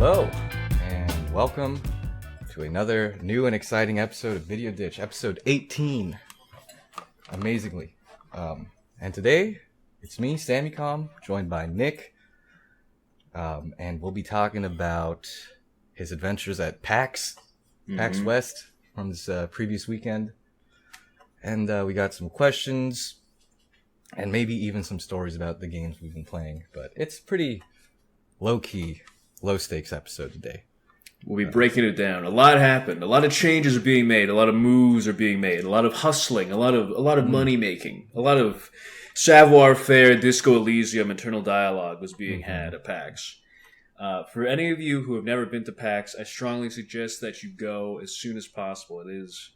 Hello, and welcome to another new and exciting episode of Video Ditch, episode 18. Amazingly. And today, it's me, Sammycom, joined by Nick, and we'll be talking about his adventures at PAX, PAX West, from this previous weekend. And we got some questions, and maybe even some stories about the games we've been playing. But it's pretty low-key, low-stakes episode today. We'll be breaking it down. A lot happened. A lot of changes are being made. A lot of moves are being made. A lot of hustling. A lot of money making. A lot of savoir-faire, Disco Elysium, internal dialogue was being had at PAX. For any of you who have never been to PAX, I strongly suggest that you go as soon as possible. It is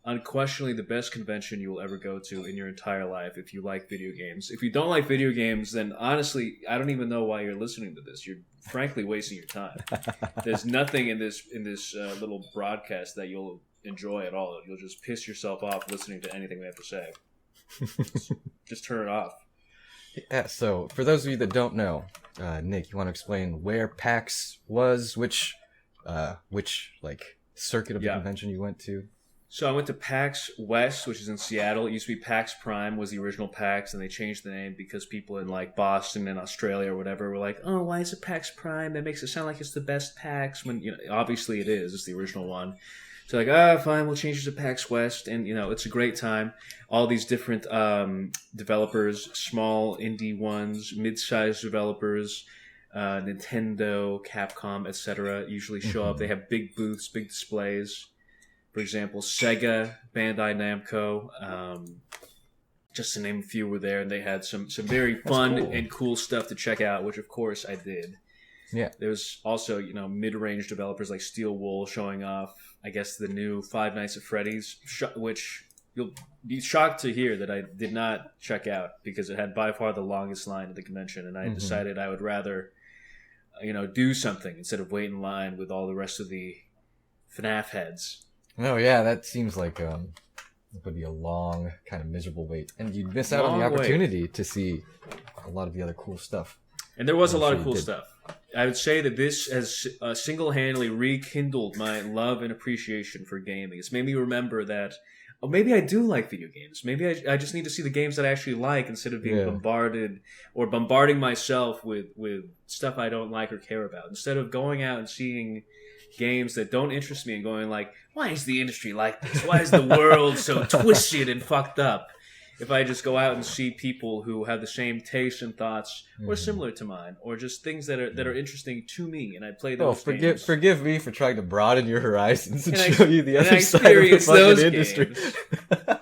unquestionably the best convention you will ever go to in your entire life if you like video games. If you don't like video games, then honestly, I don't even know why you're listening to this. You're frankly wasting your time. There's nothing in this little broadcast that you'll enjoy at all. You'll just piss yourself off listening to anything we have to say. Just turn it off. Yeah, so for those of you that don't know, Nick, you want to explain where PAX was, which circuit of the convention you went to? So I went to PAX West, which is in Seattle. It used to be PAX Prime, was the original PAX, and they changed the name because people in like Boston and Australia or whatever were like, "Oh, why is it PAX Prime? That makes it sound like it's the best PAX." When obviously it is. It's the original one. So like, fine, we'll change it to PAX West, and it's a great time. All these different developers, small indie ones, mid-sized developers, Nintendo, Capcom, etc. usually show up. They have big booths, big displays. For example, Sega, Bandai Namco, just to name a few were there, and they had some very fun and cool stuff to check out, which of course I did. Yeah. There's also, mid-range developers like Steel Wool showing off, I guess, the new Five Nights at Freddy's, which you'll be shocked to hear that I did not check out because it had by far the longest line at the convention, and I decided I would rather, do something instead of wait in line with all the rest of the FNAF heads. Oh yeah, that seems like it would be a long, kind of miserable wait, and you'd miss out on the opportunity to see a lot of the other cool stuff. And there was a lot of cool stuff. I would say that this has single-handedly rekindled my love and appreciation for gaming. It's made me remember that, maybe I do like video games. Maybe I just need to see the games that I actually like instead of being bombarded or bombarding myself with stuff I don't like or care about. Instead of going out and seeing games that don't interest me and going like, why is the industry like this? Why is the world so twisted and fucked up? If I just go out and see people who have the same tastes and thoughts or similar to mine, or just things that are interesting to me, and I play those games. Forgive me for trying to broaden your horizons and show you the other side of the fucking industry.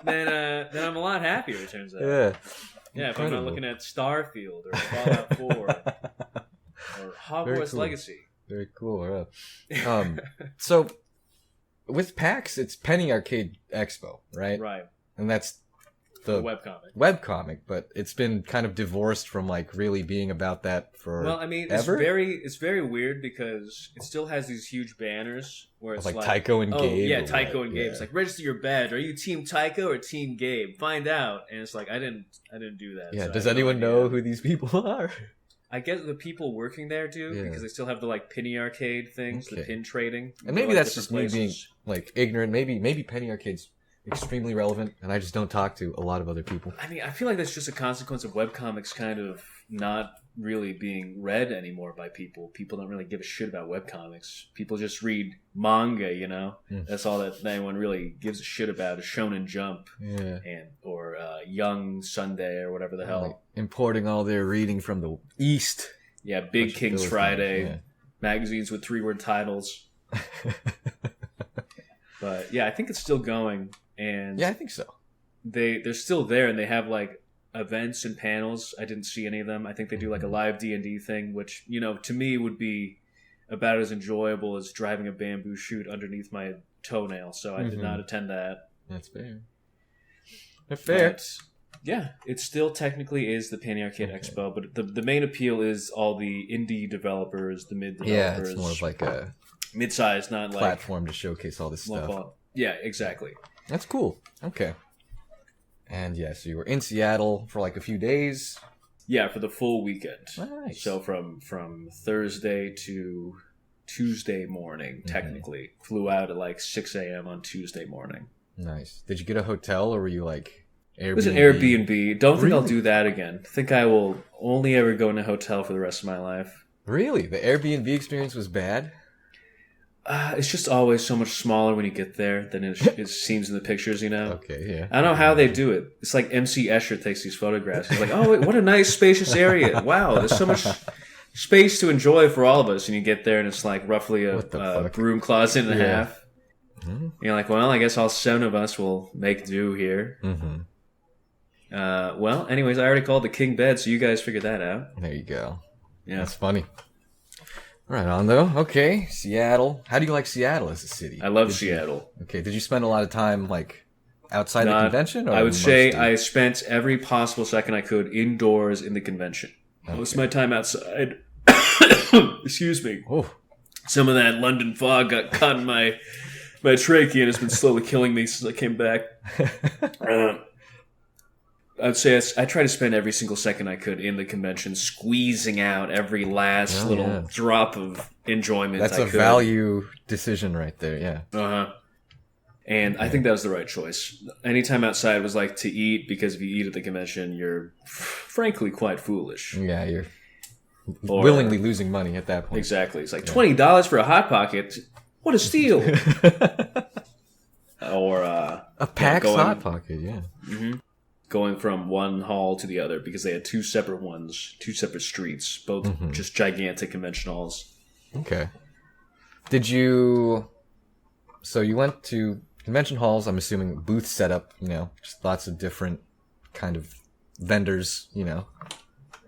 Then I'm a lot happier, it turns out. Yeah. Yeah, if I'm not looking at Starfield or Fallout 4 or Hogwarts Legacy. Very cool. So, with PAX, it's Penny Arcade Expo, right? Right. And that's the webcomic, but it's been kind of divorced from like really being about that for ever? It's very weird because it still has these huge banners where it's like Tycho and Gabe. Yeah, Tycho and Gabe. It's like, register your badge. Are you Team Tycho or Team Gabe? Find out. And it's like, I didn't do that. Yeah. So does anyone know who these people are? I guess the people working there do because they still have the like penny arcade things, the pin trading. And maybe that's just me being like ignorant. Maybe Penny Arcade's extremely relevant, and I just don't talk to a lot of other people. I mean, I feel like that's just a consequence of webcomics kind of not really being read anymore by people. People don't really give a shit about webcomics. People just read manga, That's all that anyone really gives a shit about is Shonen Jump or Young Sunday or whatever the hell. Like importing all their reading from the East. Yeah, Big King's Friday, magazines with 3-word titles. But yeah, I think it's still going. And yeah, I think so. They're still there, and they have like events and panels. I didn't see any of them. I think they do like a live D&D thing, which to me would be about as enjoyable as driving a bamboo shoot underneath my toenail. So I did not attend that. That's fair. Fair. But, yeah, it still technically is the Penny Arcade Expo, but the main appeal is all the indie developers, the mid developers. Yeah, it's more of like a mid-sized, not like platform to showcase all this stuff. Yeah, exactly. That's cool. Okay. And yeah, so you were in Seattle for like a few days. Yeah, for the full weekend. Nice. So from Thursday to Tuesday morning, technically. Flew out at like 6 a.m. on Tuesday morning. Nice. Did you get a hotel or were you like Airbnb? It was an Airbnb. Don't think I'll do that again. I think I will only ever go in a hotel for the rest of my life. Really? The Airbnb experience was bad? It's just always so much smaller when you get there than it seems in the pictures, you know? Okay, yeah. I don't know how they do it. It's like MC Escher takes these photographs. He's like, oh, wait, what a nice spacious area. Wow, there's so much space to enjoy for all of us. And you get there and it's like roughly a broom closet and a half. Mm-hmm. You're like, well, I guess all 7 of us will make do here. Mm-hmm. Well, anyways, I already called the king bed, so you guys figured that out. There you go. Yeah. That's funny. Right on, though. Okay, Seattle. How do you like Seattle as a city? I love Seattle. Okay, did you spend a lot of time, like, outside the convention? Or I would say I spent every possible second I could indoors in the convention. Okay. Most of my time outside. Excuse me. Oh. Some of that London fog got caught in my trachea and has been slowly killing me since I came back. I'd say I try to spend every single second I could in the convention, squeezing out every last drop of enjoyment. That's a value decision right there, yeah. Uh-huh. And I think that was the right choice. Anytime outside was like to eat, because if you eat at the convention, you're frankly quite foolish. Yeah, you're willingly losing money at that point. Exactly. It's like $20 for a Hot Pocket. What a steal! Or a PAX Hot Pocket, yeah. Mm-hmm. Going from one hall to the other because they had 2 separate ones, 2 separate streets, both just gigantic convention halls. Okay. So you went to convention halls, I'm assuming booth setup, just lots of different kind of vendors, and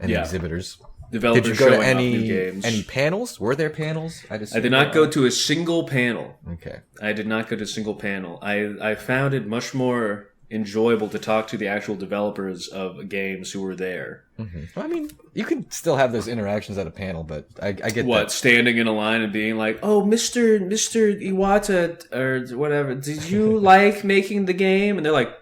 exhibitors. Developers Did you go to showing off new games. Any panels? Were there panels? I did not go to a single panel. Okay. I did not go to a single panel. I found it much more enjoyable to talk to the actual developers of games who were there. Mm-hmm. Well, I mean, you can still have those interactions at a panel, but I get what that. Standing in a line and being like, "Oh, Mr. Iwata or whatever, did you like making the game?" And they're like,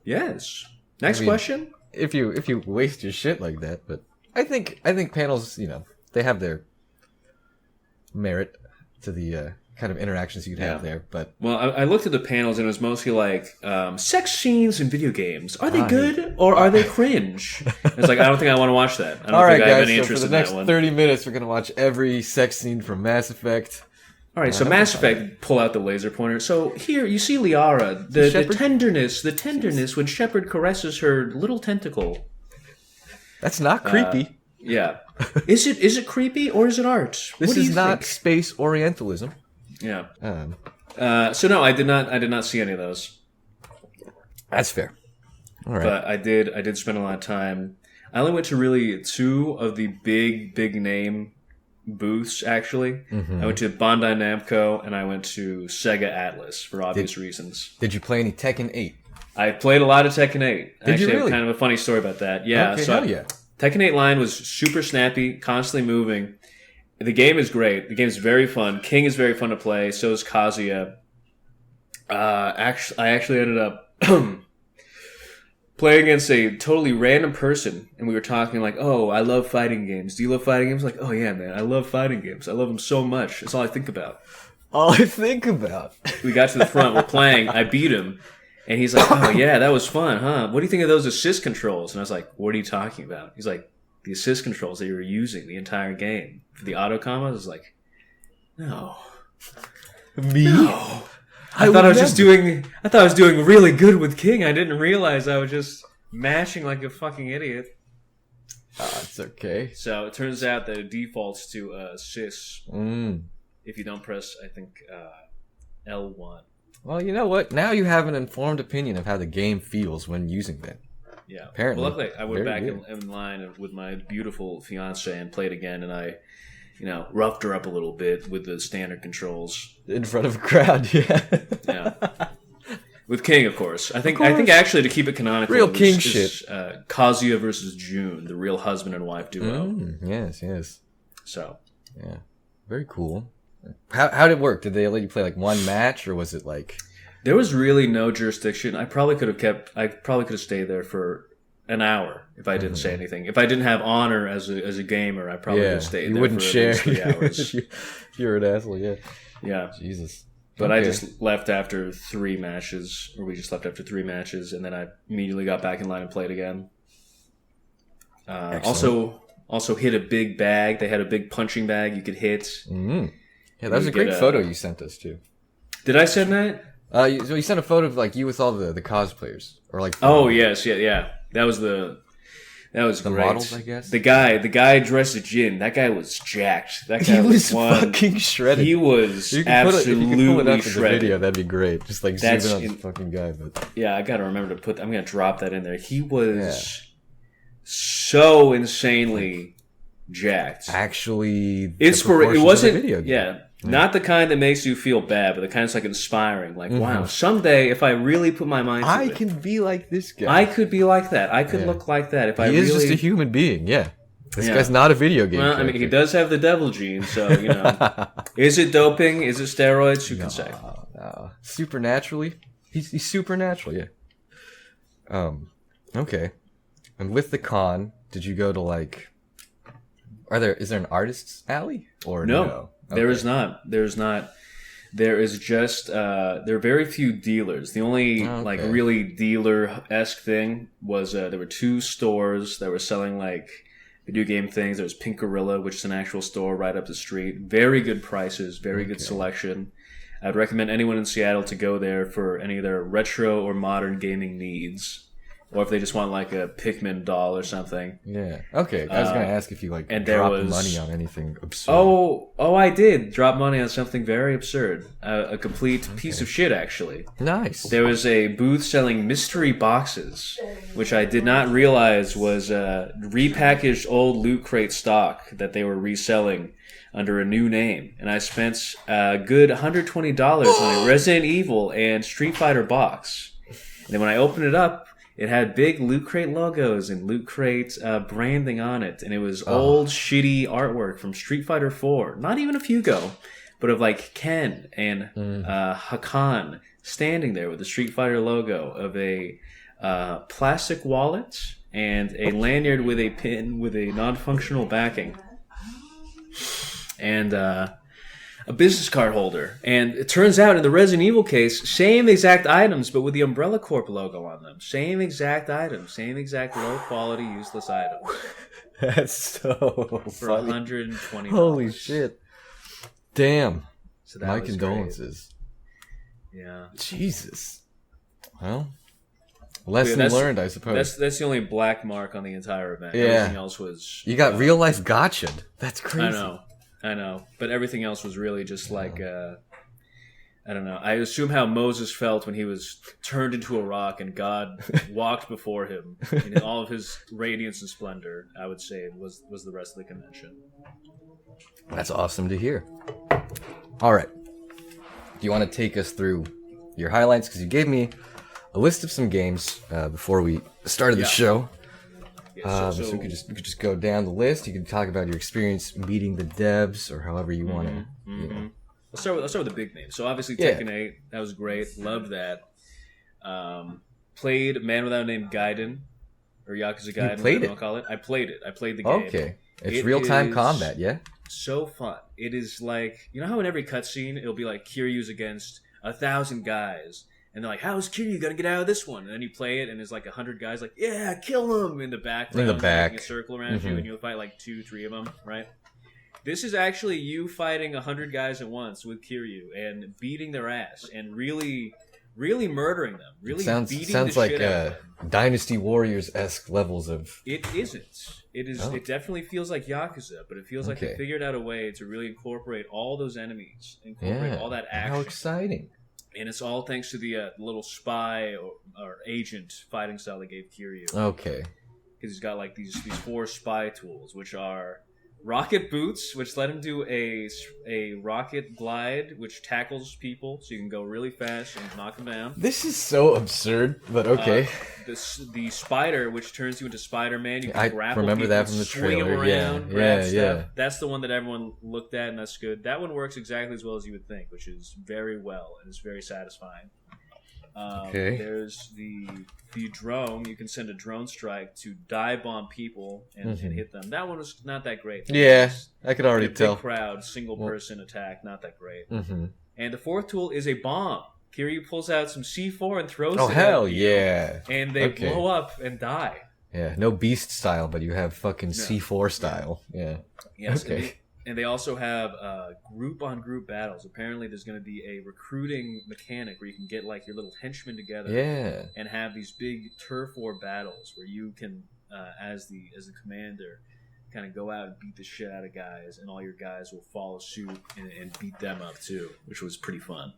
"Yes." Next question. If you waste your shit like that, but I think panels, they have their merit to the kind of interactions you'd have there. But I looked at the panels and it was mostly like sex scenes in video games. Are they good or are they cringe? It's like, I don't think I want to watch that. I don't think I have any interest in that one. For the next 30 minutes, we're gonna watch every sex scene from Mass Effect. All right, so Mass Effect, pull out the laser pointer. So here you see Liara, the tenderness when Shepard caresses her little tentacle. That's not creepy. Yeah, is it creepy or is it art? This is not space Orientalism. Yeah. So no, I did not see any of those. That's fair. All right. But I did spend a lot of time. I only went to really 2 of the big name booths. Actually, I went to Bandai Namco and I went to Sega Atlas for obvious reasons. Did you play any Tekken 8? I played a lot of Tekken 8. Did actually, you really? I have kind of a funny story about that. Yeah. Okay, so hell yeah. Tekken 8 line was super snappy, constantly moving. The game is great. The game is very fun. King is very fun to play. So is Kazuya. I actually ended up playing against a totally random person, and we were talking like, "Oh, I love fighting games. Do you love fighting games?" Like, "Oh yeah, man, I love fighting games. I love them so much. It's all I think about." All I think about. We got to the front. We're playing. I beat him, and he's like, "Oh yeah, that was fun, huh? What do you think of those assist controls?" And I was like, "What are you talking about?" He's like, "The assist controls that you were using the entire game for the auto combos." I was like, "No, me? No. I thought I was doing really good with King. I didn't realize I was just mashing like a fucking idiot." It's okay. So it turns out that it defaults to assist if you don't press, I think, L1. Well, you know what? Now you have an informed opinion of how the game feels when using them. Yeah. Apparently. Well, luckily, I went back in line with my beautiful fiance and played again, and I, roughed her up a little bit with the standard controls. In front of a crowd, yeah. Yeah. With King, of course. I think actually, to keep it canonical, real King shit. Kazuya versus June, the real husband and wife duo. Yes. So. Yeah. Very cool. How did it work? Did they let you play like one match, or was it like? There was really no jurisdiction. I probably could have stayed there for an hour if I didn't say anything. If I didn't have honor as a gamer, I probably would have stayed you there wouldn't for share. at least 3 hours. You're an asshole, yeah. Yeah. Jesus. But I just left after 3 matches, or we just left after 3 matches, and then I immediately got back in line and played again. Also hit a big bag. They had a big punching bag you could hit. Mm-hmm. Yeah, that was a great photo you sent us too. Did I send that? You sent a photo of like you with all the cosplayers, or like. Oh yes, yeah. That was the great. Models, I guess. The guy dressed as Jin. That guy was jacked. That guy he was fucking shredded. He was absolutely if you could pull it up in shredded. the video, that'd be great. Just like zoom in on this fucking guy. But yeah, I gotta remember to put. I'm gonna drop that in there. He was so insanely jacked. Actually, it wasn't. Video game. Yeah. Not the kind that makes you feel bad, but the kind that's like inspiring. Like, wow, someday if I really put my mind to it, I can be like this guy. I could be like that. I could look like that if I really. He is just a human being. Yeah, this guy's not a video game. Well, character. I mean, he does have the devil gene, so you know. Is it doping? Is it steroids? You can say. No. Supernaturally, he's supernatural. Yeah. Okay. And with the con, did you go to like? Is there an artist's alley or no? Okay. There is not. There is just there are very few dealers. The only like really dealer-esque thing was there were 2 stores that were selling like video game things. There was Pink Gorilla, which is an actual store right up the street. Very good prices, very good selection. I'd recommend anyone in Seattle to go there for any of their retro or modern gaming needs. Or if they just want like a Pikmin doll or something. Yeah. Okay. I was gonna ask if you like dropped money on anything absurd. Oh, I did drop money on something very absurd. A complete piece of shit, actually. Nice. There was a booth selling mystery boxes, which I did not realize was repackaged old Loot Crate stock that they were reselling under a new name. And I spent a good $120 on a Resident Evil and Street Fighter box. And then when I opened it up, it had big Loot Crate logos and Loot Crate branding on it. And it was old, shitty artwork from Street Fighter 4. Not even a Fugo, but of like Ken and Hakan standing there with the Street Fighter logo of a plastic wallet and a lanyard with a pin with a non-functional backing. And a business card holder. And it turns out in the Resident Evil case, same exact items, but with the Umbrella Corp logo on them. Same exact items. Same exact low-quality, useless items. That's so for funny. $120. Holy shit. Damn. So that My was condolences. Great. Yeah. Jesus. Well, lesson learned, I suppose. That's the only black mark on the entire event. Yeah. Everything else was... You got real-life gotcha'd. That's crazy. I know. But everything else was really just like, I don't know. I assume how Moses felt when he was turned into a rock and God walked before him in all of his radiance and splendor, I would say was the rest of the convention. That's awesome to hear. All right. Do you want to take us through your highlights? Because you gave me a list of some games before we started the show. So we could just go down the list. You can talk about your experience meeting the devs, or however you want to. You know. Let's start with the big names. So obviously Tekken 8, that was great. Loved that. Played Man Without a Name Gaiden, or Yakuza Gaiden, whatever you want to call it. I played it. I played the game. Okay, it's real-time combat. Yeah. So fun. It is like, you know how in every cutscene it'll be like Kiryu's against 1,000 guys. And they're like, how's Kiryu gonna get out of this one? And then you play it, and there's like 100 guys like, yeah, kill him in the background. In the back. Making a circle around you, and you'll fight like 2-3 of them, right? This is actually you fighting 100 guys at once with Kiryu and beating their ass and really, really murdering them. Really beating the shit out of them. Sounds like Dynasty Warriors-esque levels of... It isn't. It is. It definitely feels like Yakuza, but it feels like they figured out a way to really incorporate all those enemies, incorporate all that action. How exciting. And it's all thanks to the little spy or agent fighting style they gave Kiryu. Okay. Because he's got like these 4 spy tools, which are rocket boots, which let him do a rocket glide, which tackles people, so you can go really fast and knock them down. This is so absurd, but okay. The spider, which turns you into Spider-Man. You can grapple remember people, that from the swing trailer. them around, grab stuff. Yeah. That's the one that everyone looked at, and that's good. That one works exactly as well as you would think, which is very well, and it's very satisfying. Okay. There's the drone. You can send a drone strike to dive bomb people and hit them. That one was not that great. Yeah, I could already tell. Big crowd, single person attack, not that great. Mm-hmm. And the fourth tool is a bomb. Kiryu pulls out some C4 and throws it. Oh, hell at you, yeah. and they blow up and die. Yeah, no beast style, but you have fucking C4 style. Yeah. Yes, okay. And they also have group-on-group battles. Apparently, there's going to be a recruiting mechanic where you can get like your little henchmen together, and have these big turf war battles where you can, as the commander, kind of go out and beat the shit out of guys, and all your guys will follow suit and beat them up too, which was pretty fun.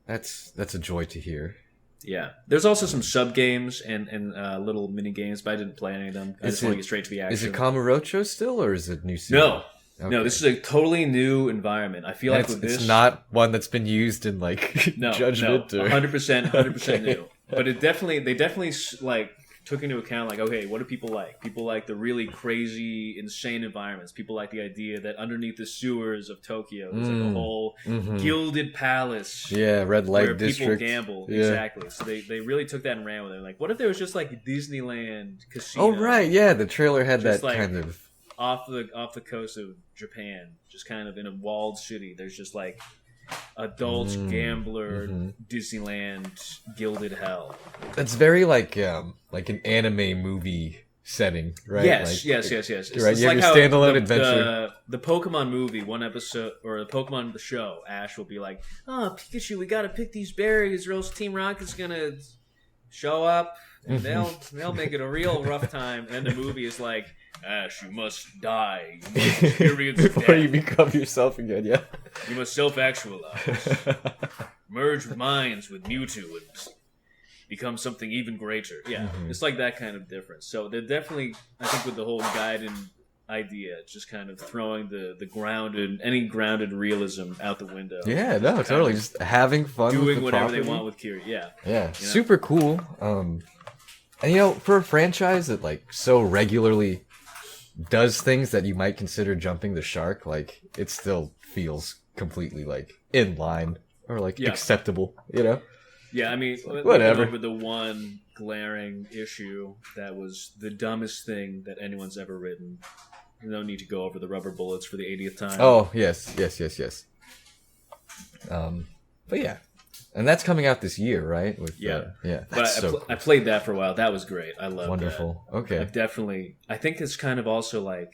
That's a joy to hear. Yeah, there's also some sub games and little mini games, but I didn't play any of them. I just want to get straight to the action. Is it Kamurocho still, or is it new season? No. Okay. No, this is a totally new environment. I feel like with this, it's not one that's been used in like Judgment. No, 100% new. But they definitely like took into account like, okay, what do people like? People like the really crazy, insane environments. People like the idea that underneath the sewers of Tokyo, there's like a whole gilded palace. Yeah, red light where district. People gamble. Yeah. Exactly. So they really took that and ran with it. Like, what if there was just like a Disneyland casino? Oh right, yeah. The trailer had that like, kind of off the coast of Japan, just kind of in a walled city. There's just like adult gambler Disneyland gilded hell. That's very like an anime movie setting, right? Yes. Right. It's You have like your how standalone adventure. The Pokemon movie, one episode, or the Pokemon the show, Ash will be like, "Oh, Pikachu, we got to pick these berries, or else Team Rocket's gonna show up, and they'll make it a real rough time." And then the movie is like, "Ash, you must die. You must experience Before death. you become yourself again, yeah. You must self-actualize. Merge minds with Mewtwo and become something even greater." Yeah, it's like that kind of difference. So they're definitely, I think, with the whole Gaiden idea, it's just kind of throwing any grounded realism out the window. Yeah, no, totally. Just having fun with doing the whatever property. they want with Kiryu. Yeah. Yeah, super cool. And for a franchise that like so regularly does things that you might consider jumping the shark, like it still feels completely like in line or like acceptable, Yeah, I mean, whatever. Over the one glaring issue that was the dumbest thing that anyone's ever written. No need to go over the rubber bullets for the 80th time. Oh, yes. But yeah. And that's coming out this year, right? But I played that for a while. That was great. I loved Wonderful. that. Okay. I think it's kind of also like,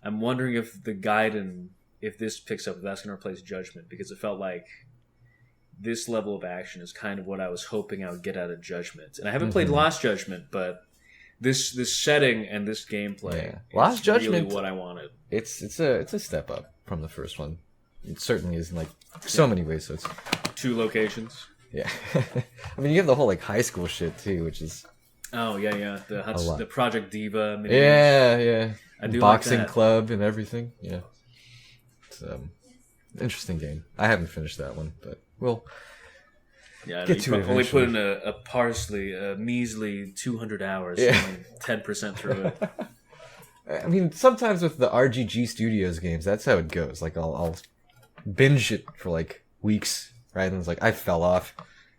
I'm wondering if the Gaiden, if this picks up, if that's going to replace Judgment, because it felt like this level of action is kind of what I was hoping I would get out of Judgment. And I haven't played Lost Judgment, but this setting and this gameplay Lost is Judgment, really what I wanted. It's a step up from the first one. It certainly is in like so many ways. So it's 2 locations. Yeah. I mean, you have the whole like high school shit too, which is the Project Diva mini yeah. I do Boxing like that. club and everything. Yeah. It's interesting game. I haven't finished that one, but we'll get to it only eventually. put in a measly 200 hours, 10% through it. I mean, sometimes with the RGG Studios games, that's how it goes. Like, I'll binge it for like weeks, right? And it's like I fell off,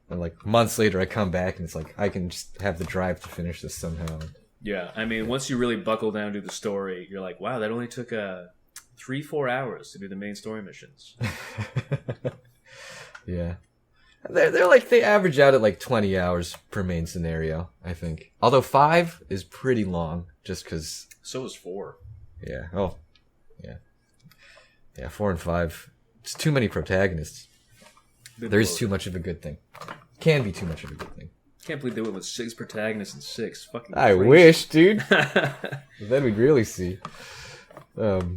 and like months later, I come back, and it's like I can just have the drive to finish this somehow. Yeah, I mean, once you really buckle down to the story, you're like, wow, that only took 3-4 hours to do the main story missions. Yeah, they're like they average out at like 20 hours per main scenario, I think. Although 5 is pretty long, just because. So is 4. Yeah. Oh, yeah. Yeah, 4 and 5. It's too many protagonists. There's too much of a good thing. Can be too much of a good thing. Can't believe they went with 6 protagonists and 6. Fucking I crazy. wish, dude. Then we'd really see. But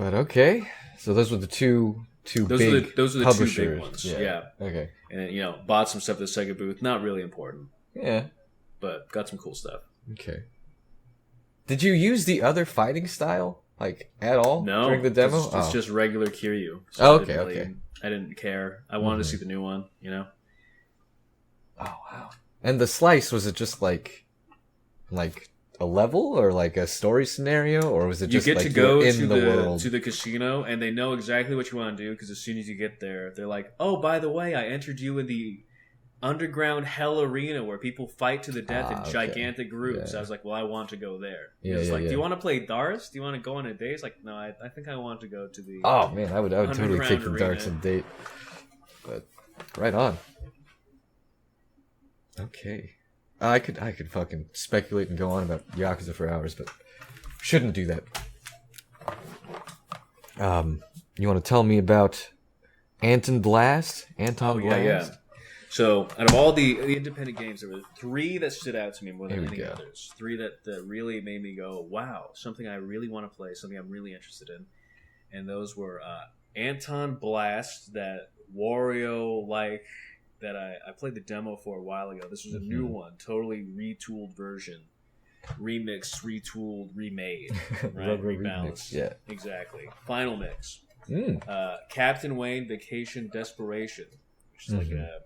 okay. So those were the two big those are the publishers. 2 big ones. Yeah. Okay. And then, bought some stuff at the Sega booth. Not really important, Yeah. but got some cool stuff. Okay. Did you use the other fighting style like at all No, during the demo? It's just regular Kiryu. Oh, I okay, didn't okay. I didn't care. I wanted to see the new one. Oh wow! And the slice, was it just like a level or like a story scenario, or was it You just get like to go you're to in the world? the casino, and they know exactly what you want to do because as soon as you get there, they're like, "Oh, by the way, I entered you in the underground hell arena where people fight to the death in okay. gigantic groups. Yeah. I was like, well, I want to go there. Yeah, It's yeah, like, yeah. do you want to play darts? Do you want to go on a date? It's like, no, I think I want to go to the. Oh man, I would totally Underground take the arena. darts on a date. But right on. Okay. I could fucking speculate and go on about Yakuza for hours, but shouldn't do that. You want to tell me about Anton Blast? Anton Blast? Yeah. So, out of all the independent games, there were 3 that stood out to me more than Here we any go. others. 3 that really made me go, wow, something I really want to play, something I'm really interested in. And those were Anton Blast, that Wario-like, that I played the demo for a while ago. This was a new one, totally retooled version. Remixed, retooled, remade. Right? Retro Rebalanced. remix, yeah. Exactly. Final mix. Mm. Captain Wayne Vacation Desperation, which is like a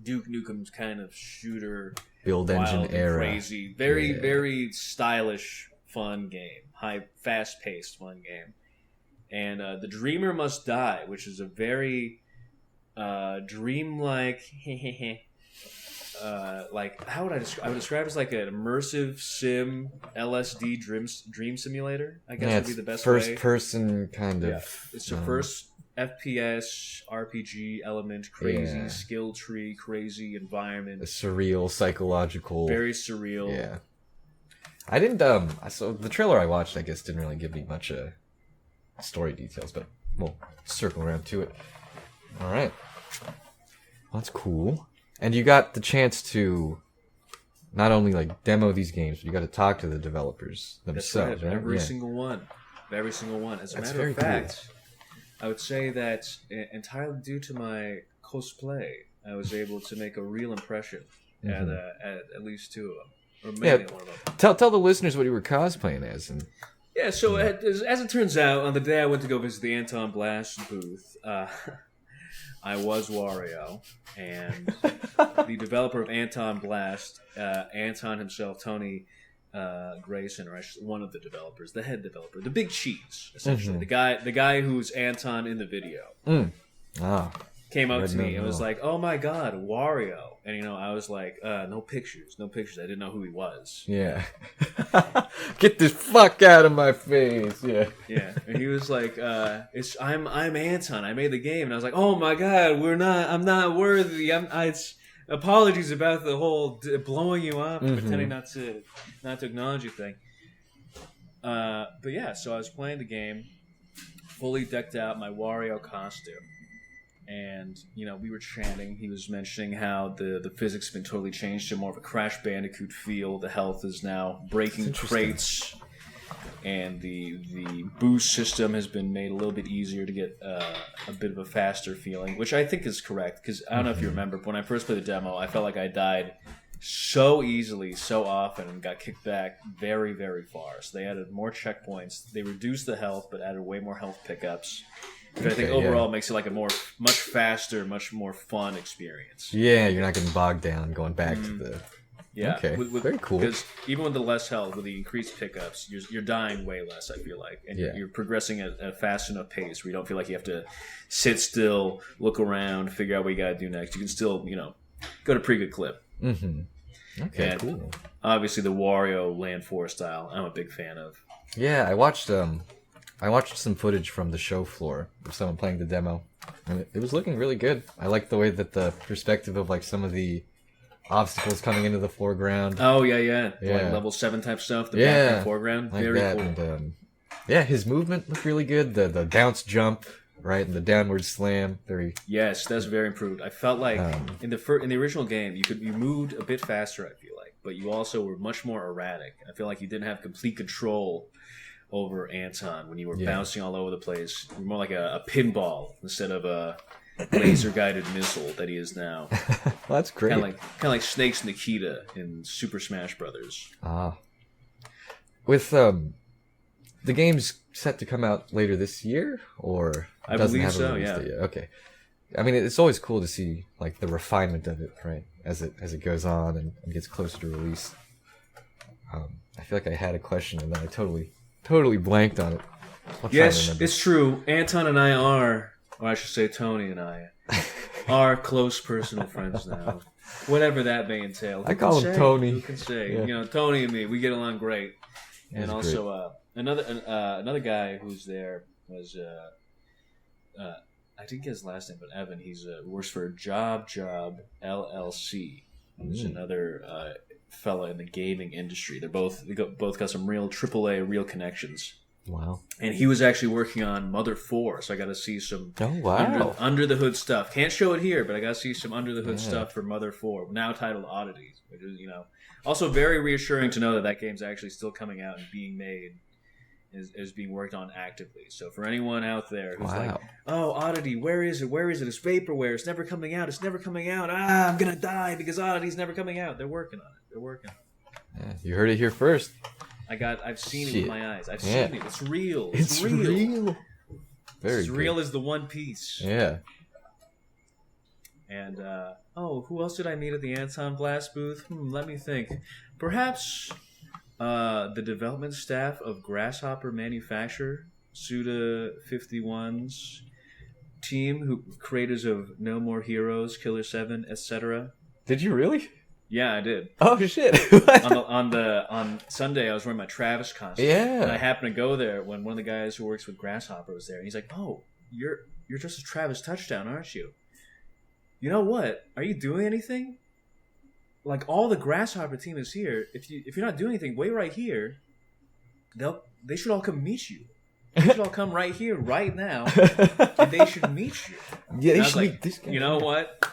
Duke Nukem's kind of shooter, Build wild engine and era. crazy, very stylish, fun game, fast-paced, fun game. And The Dreamer Must Die, which is a very dreamlike, like how would I would describe it as like an immersive sim LSD dream simulator. I guess Yeah, would it's be the best first way. person kind of. Yeah, it's the first FPS RPG element, crazy skill tree, crazy environment, a surreal, psychological. very surreal. Yeah. I didn't. So the trailer I watched, I guess, didn't really give me much story details, but we'll circle around to it. All right. Well, that's cool. And you got the chance to not only like demo these games, but you got to talk to the developers That's themselves, right. right? Every Yeah. single one. Every single one. As a That's matter of very cool. fact, I would say that entirely due to my cosplay, I was able to make a real impression at least 2 of them. Or maybe one of them. Tell the listeners what you were cosplaying as. And Yeah, so as it turns out, on the day I went to go visit the Anton Blast booth, I was Wario, and the developer of Anton Blast, Anton himself, Tony Grayson, or actually one of the developers, the head developer, the big cheese, essentially, the guy who's Anton in the video, came up to me and was like, "Oh my God, Wario!" And I was like, "No pictures. I didn't know who he was." yeah. Get this fuck out of my face. Yeah. Yeah, and he was like, I'm Anton. I made the game." And I was like, "Oh my God, I'm not worthy. It's apologies about the whole blowing you up, pretending not to acknowledge you thing." But yeah, so I was playing the game, fully decked out, my Wario costume. And, we were chatting. He was mentioning how the physics have been totally changed to more of a Crash Bandicoot feel. The health is now breaking crates. And the boost system has been made a little bit easier to get a bit of a faster feeling, which I think is correct. Because I don't know if you remember, but when I first played the demo, I felt like I died so easily, so often, and got kicked back very, very far. So they added more checkpoints. They reduced the health, but added way more health pickups. Which I think overall makes it like a much faster, much more fun experience. Yeah, you're not getting bogged down going back to the. Yeah, Okay, very cool. Because even with the less health, with the increased pickups, you're dying way less. I feel like, and you're progressing at a fast enough pace where you don't feel like you have to sit still, look around, figure out what you got to do next. You can still, go to a pretty good clip. Mm-hmm. Okay, And cool. obviously, the Wario Land 4 style, I'm a big fan of. Yeah, I watched some footage from the show floor of someone playing the demo, and it was looking really good. I like the way that the perspective of like some of the obstacles coming into the foreground. Oh yeah. Like level 7 type stuff. The back and foreground, like very that. cool. And, his movement looked really good. The bounce jump, right, and the downward slam. Yes, that's very improved. I felt like in the original game, you moved a bit faster. I feel like, but you also were much more erratic. I feel like you didn't have complete control over Anton when you were bouncing all over the place. You're more like a pinball instead of a laser-guided missile that he is now. Well, that's great. Kind of like Snake's Nikita in Super Smash Brothers. With the game's set to come out later this year, or I doesn't believe have a so. release Yeah. date yet? Okay. I mean, it's always cool to see like the refinement of it, right, as it goes on and gets closer to release. I feel like I had a question and then I totally blanked on it. Yes, it's true. Anton and I are, or I should say Tony and I, are close personal friends now. Whatever that may entail. I call him Tony. Who can say? Yeah. You know, Tony and me, we get along great. And He's also, another guy who's there was, I didn't get his last name, but Evan. He's works for Job LLC. Who's another fella in the gaming industry. They both got some real AAA real connections. Wow. And he was actually working on Mother 4, so I got to see some under the hood stuff. Can't show it here, but I got to see some under the hood stuff for Mother 4, now titled Oddities, which is, also very reassuring to know that that game's actually still coming out and being made, is being worked on actively. So for anyone out there who's like, oh, Oddity, where is it? Where is it? It's vaporware. It's never coming out. It's never coming out. I'm going to die because Oddity's never coming out. They're working on it. Yeah, you heard it here first. I've seen it with my eyes. I've seen it. It's real. It's real. Very as real as the One Piece. Yeah. And who else did I meet at the Anton Blast booth? Let me think. Perhaps the development staff of Grasshopper Manufacture, Suda 51's team, who creators of No More Heroes, Killer 7, etc. Did you really? Yeah, I did. Oh shit! on Sunday, I was wearing my Travis costume. Yeah. And I happened to go there when one of the guys who works with Grasshopper was there, and he's like, "Oh, you're just a Travis Touchdown, aren't you? You know what? Are you doing anything? Like all the Grasshopper team is here. If you're not doing anything, wait right here. They should all come meet you. They should all come right here, right now, and they should meet you." Yeah, they should meet this guy. You know what?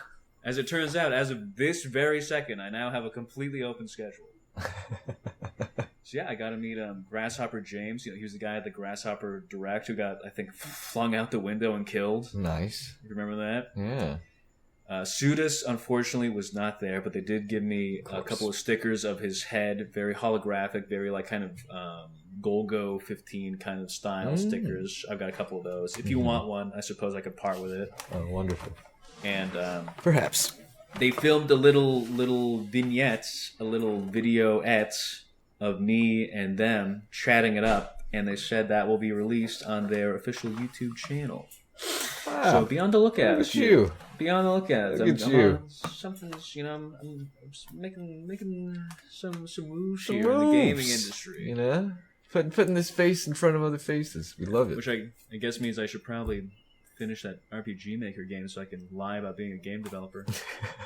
As it turns out, as of this very second, I now have a completely open schedule. So yeah, I got to meet Grasshopper James. He was the guy at the Grasshopper Direct who got, I think, flung out the window and killed. Nice. You remember that? Yeah. Sudis, unfortunately, was not there, but they did give me a couple of stickers of his head, very holographic, very like kind of Golgo 15 kind of style stickers. I've got a couple of those. If you want one, I suppose I could part with it. Oh, wonderful. And perhaps they filmed a little vignettes, a little videoettes of me and them chatting it up, and they said that will be released on their official YouTube channel. Wow. So be on the lookout. Look at you. Be on the lookout. Look at you. Something's, I'm making some moves here in the gaming industry. Putting this face in front of other faces. We love it. Which I guess means I should probably finish that RPG Maker game so I can lie about being a game developer.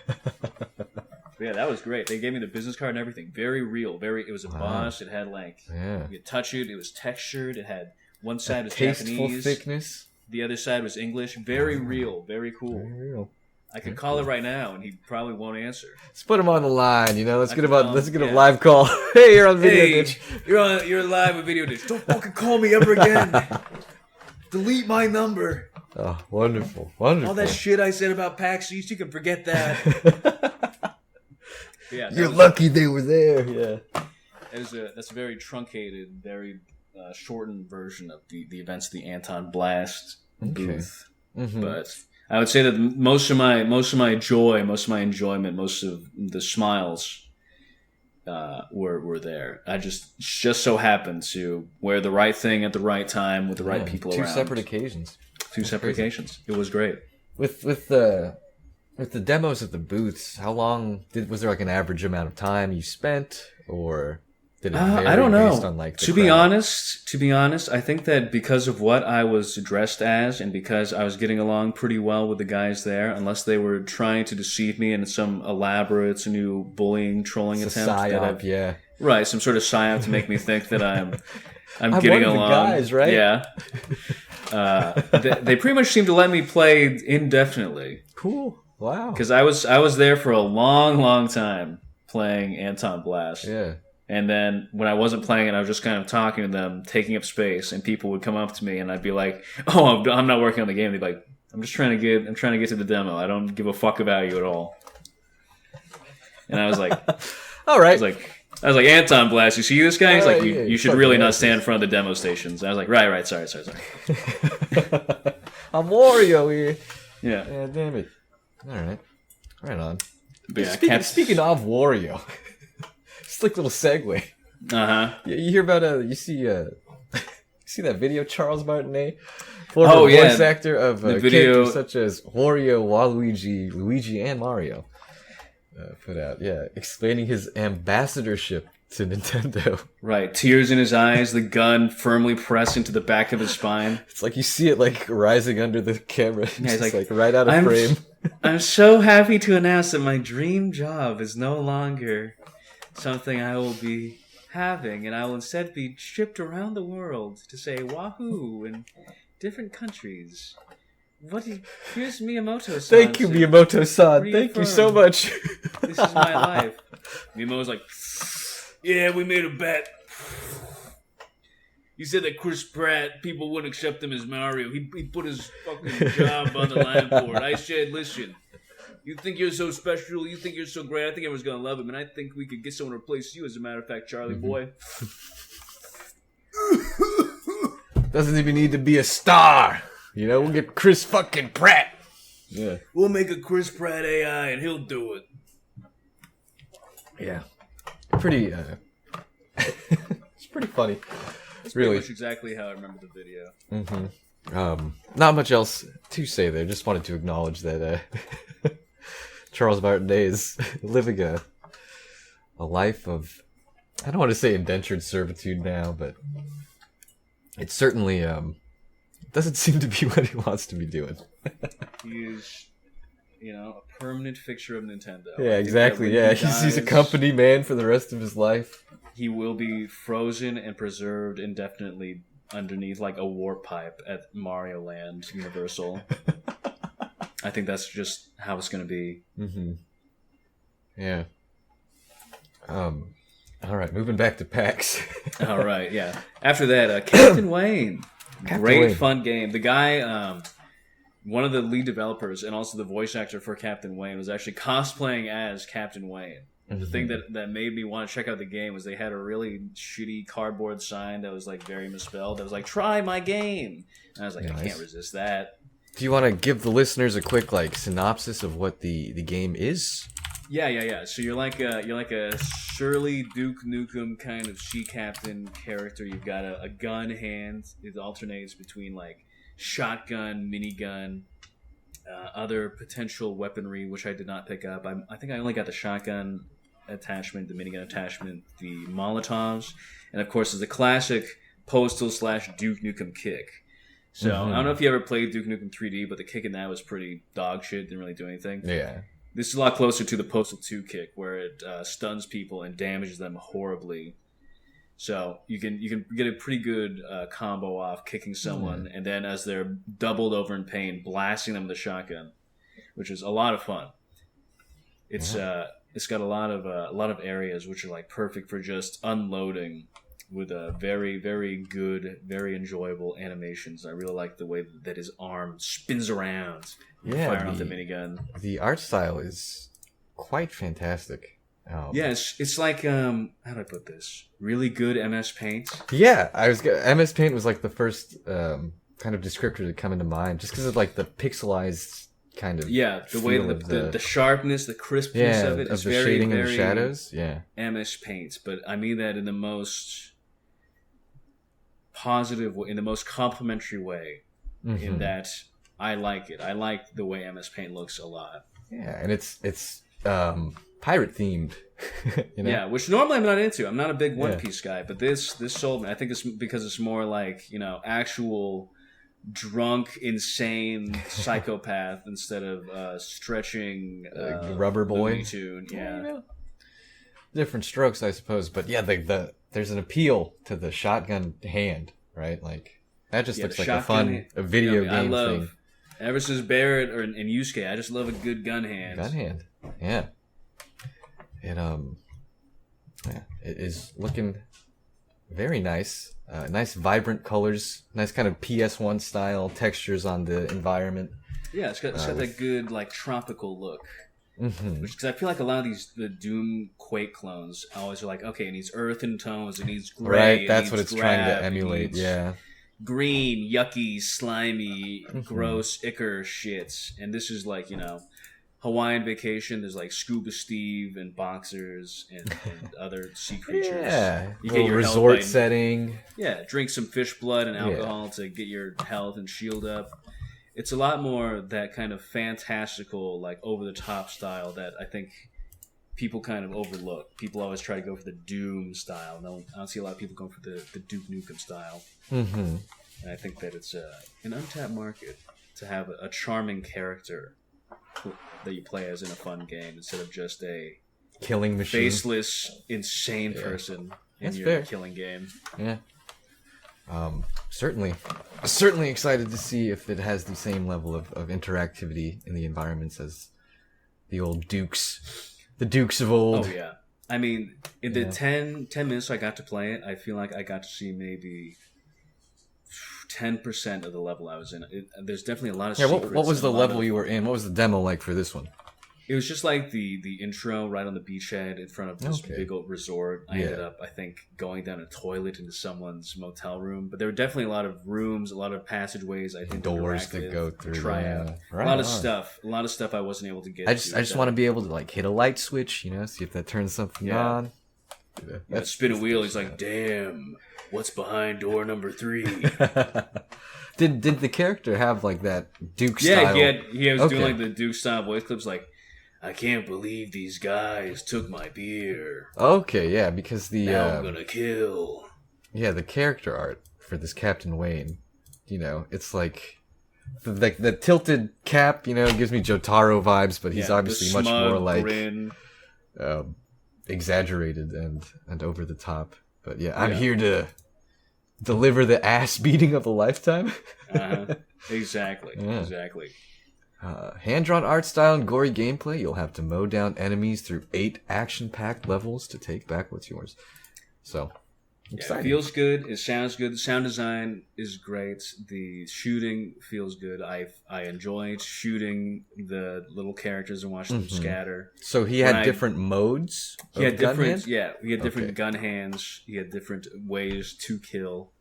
But yeah, that was great. They gave me the business card and everything. Very real. It was embossed. It had you could touch it. It was textured. It had one side was Japanese. Thickness. The other side was English. Very real. Very cool. Very real. I could call it right now, and he probably won't answer. Let's put him on the line. Let's get a live call. Hey, you're on Video Ditch. You're live with Video Ditch. Don't fucking call me ever again. Delete my number. Oh, wonderful. All that shit I said about PAX East, you can forget that. Yeah, you're lucky they were there. Yeah. That's a very truncated, very shortened version of the events of the Anton Blast booth. Mm-hmm. But I would say that most of my joy, most of my enjoyment, most of the smiles were there. I just so happened to wear the right thing at the right time with the right people around. Two separate occasions. It was great. With the demos at the booths, how long was there like an average amount of time you spent, or did it vary I don't know. Based on like to be honest, I think that because of what I was dressed as and because I was getting along pretty well with the guys there, unless they were trying to deceive me in some elaborate new bullying, trolling attempt. Psyop, yeah. Right, some sort of psyop to make me think that I'm getting one of along. The guys, right? Yeah. They pretty much seemed to let me play indefinitely. Cool. Wow. Because I was there for a long time playing Anton Blast. Yeah. And then when I wasn't playing it, I was just kind of talking to them, taking up space, and people would come up to me, and I'd be like, "Oh, I'm not working on the game." They'd be like, I'm trying to get to the demo. I don't give a fuck about you at all." And I was like, "All right." I was like, "Anton Blast, you see this guy?" He's like, "You should really not stand in front of the demo stations." And I was like, "Right, sorry." I'm Wario here. Yeah. Yeah, damn it. All right. Right on. But yeah, speaking of Wario. Slick little segue. Uh-huh. You hear about you see See that video, Charles Martinet, former voice actor of characters such as Wario, Waluigi, Luigi, and Mario, put out, explaining his ambassadorship to Nintendo. Right, tears in his eyes, the gun firmly pressed into the back of his spine. It's like you see it like rising under the camera, just like right out of frame. I'm so happy to announce that my dream job is no longer something I will be having, and I will instead be shipped around the world to say wahoo in different countries. Here's Miyamoto-san. Thank you, Miyamoto-san. Thank you so much. This is my life. Miyamoto's like, yeah, we made a bet. He said that Chris Pratt, people wouldn't accept him as Mario. He put his fucking job on the line for it. I said, listen, you think you're so special, you think you're so great, I think everyone's going to love him, and I think we could get someone to replace you, as a matter of fact, Charlie boy. Doesn't even need to be a star. You know, we'll get Chris fucking Pratt. Yeah. We'll make a Chris Pratt AI, and he'll do it. Yeah. Pretty, it's pretty funny. That's really pretty much exactly how I remember the video. Mm-hmm. Not much else to say there. Just wanted to acknowledge that Charles Martinet is living a life of, I don't want to say indentured servitude now, but it certainly doesn't seem to be what he wants to be doing. He is, a permanent fixture of Nintendo. Yeah, exactly. Yeah, he's a company man for the rest of his life. He will be frozen and preserved indefinitely underneath like a warp pipe at Mario Land Universal. I think that's just how it's going to be. Mm-hmm. Yeah. All right, moving back to PAX. All right, yeah. After that, Captain Wayne. Great fun game. The guy, one of the lead developers and also the voice actor for Captain Wayne was actually cosplaying as Captain Wayne. The thing that made me want to check out the game was they had a really shitty cardboard sign that was like very misspelled. That was like, "Try my game," and I was like, nice. I can't resist that. Do you want to give the listeners a quick synopsis of what the game is? Yeah. So you're like a Shirley Duke Nukem kind of she captain character. You've got a gun hand. It alternates between like shotgun, minigun, other potential weaponry, which I did not pick up. I think I only got the shotgun attachment, the minigun attachment, the Molotovs, and of course there's the classic Postal/Duke Nukem kick. So I don't know if you ever played Duke Nukem 3D, but the kick in that was pretty dog shit. Didn't really do anything. Yeah. This is a lot closer to the Postal 2 kick, where it stuns people and damages them horribly. So you can get a pretty good combo off kicking someone, and then as they're doubled over in pain, blasting them with a shotgun, which is a lot of fun. It's got a lot of areas which are like perfect for just unloading with a very, very good, very enjoyable animations. I really like the way that his arm spins around, firing off the minigun. The art style is quite fantastic. It's like how do I put this? Really good MS Paint. Yeah, MS Paint was like the first kind of descriptor to come into mind, just because of like the pixelized kind of the way the sharpness, the crispness of it is the very, shading very and the shadows. Yeah, MS Paint, but I mean that in the most positive way, in the most complimentary way. In that I like it. I like the way MS Paint looks a lot. Yeah, and it's pirate themed. Yeah, which normally I'm not into. I'm not a big One Piece guy, but this sold me. I think it's because it's more like actual drunk, insane psychopath instead of stretching rubber boy. Looney Tune. Yeah, different strokes, I suppose. But yeah, there's an appeal to the shotgun hand, right? Like that just looks like a video game thing. Ever since Barrett and Yusuke, I just love a good gun hand. Gun hand, yeah. It is looking very nice. Nice vibrant colors, nice kind of PS1 style textures on the environment. Yeah, it's got that good like tropical look. Because I feel like a lot of the Doom Quake clones always are like, okay, it needs earthen tones, it needs gray, right? That's what it's trying to emulate. Yeah, green, yucky, slimy, gross, ichor shits, and this is like Hawaiian Vacation, there's like Scuba Steve and boxers and other sea creatures. Yeah, You little get your resort health by, setting. Yeah, drink some fish blood and alcohol to get your health and shield up. It's a lot more that kind of fantastical, like over the top style that I think people kind of overlook. People always try to go for the Doom style. No, I don't see a lot of people going for the Duke Nukem style. Mm-hmm. And I think that it's an untapped market to have a charming character that you play as in a fun game instead of just a killing machine, faceless, insane person in That's your fair. killing game. Yeah. Certainly excited to see if it has the same level of interactivity in the environments as the old Dukes, the Dukes of old. Oh yeah. I mean, in the 10 minutes I got to play it, I feel like I got to see maybe 10% of the level I was in. There's definitely a lot of secrets. What was the level of, you were in? What was the demo like for this one? It was just like the intro right on the beachhead in front of this big old resort. I ended up, I think, going down a toilet into someone's motel room. But there were definitely a lot of rooms, a lot of passageways. I think doors to go through. Try out Right a lot of stuff. A lot of stuff I wasn't able to get. I just want to be able to like hit a light switch, see if that turns something on. That spin a wheel. He's like, "Damn, what's behind door number 3?" Did the character have like that Duke style? Yeah, he was doing like the Duke style voice clips, like, "I can't believe these guys took my beer." Okay, yeah, because now I'm gonna kill. Yeah, the character art for this Captain Wayne, it's like the tilted cap, gives me Jotaro vibes, but he's obviously much more like exaggerated and over the top. But I'm here to deliver the ass beating of a lifetime. Exactly. Hand-drawn art style and gory gameplay. You'll have to mow down enemies through 8 action-packed levels to take back what's yours. So, exciting. It feels good. It sounds good. The sound design is great. The shooting feels good. I enjoyed shooting the little characters and watching them scatter. So he had different modes. He had different. Yeah, he had different gun hands. He had different ways to kill.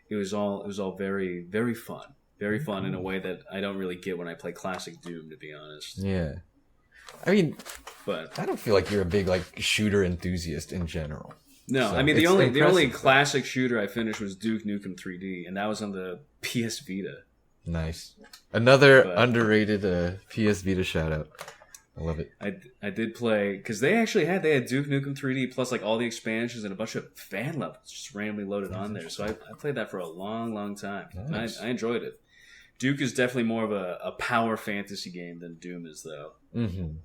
It was all very, very fun. Very fun in a way that I don't really get when I play classic Doom, to be honest. Yeah. I mean, but I don't feel like you're a big shooter enthusiast in general. No, so I mean the only classic shooter I finished was Duke Nukem 3D, and that was on the PS Vita. Nice. Another underrated PS Vita shout out. I love it. I did play because they had Duke Nukem 3D plus like all the expansions and a bunch of fan levels just randomly loaded on there. So I played that for a long time. Nice. And I enjoyed it. Duke is definitely more of a power fantasy game than Doom is, though. Mm-hmm.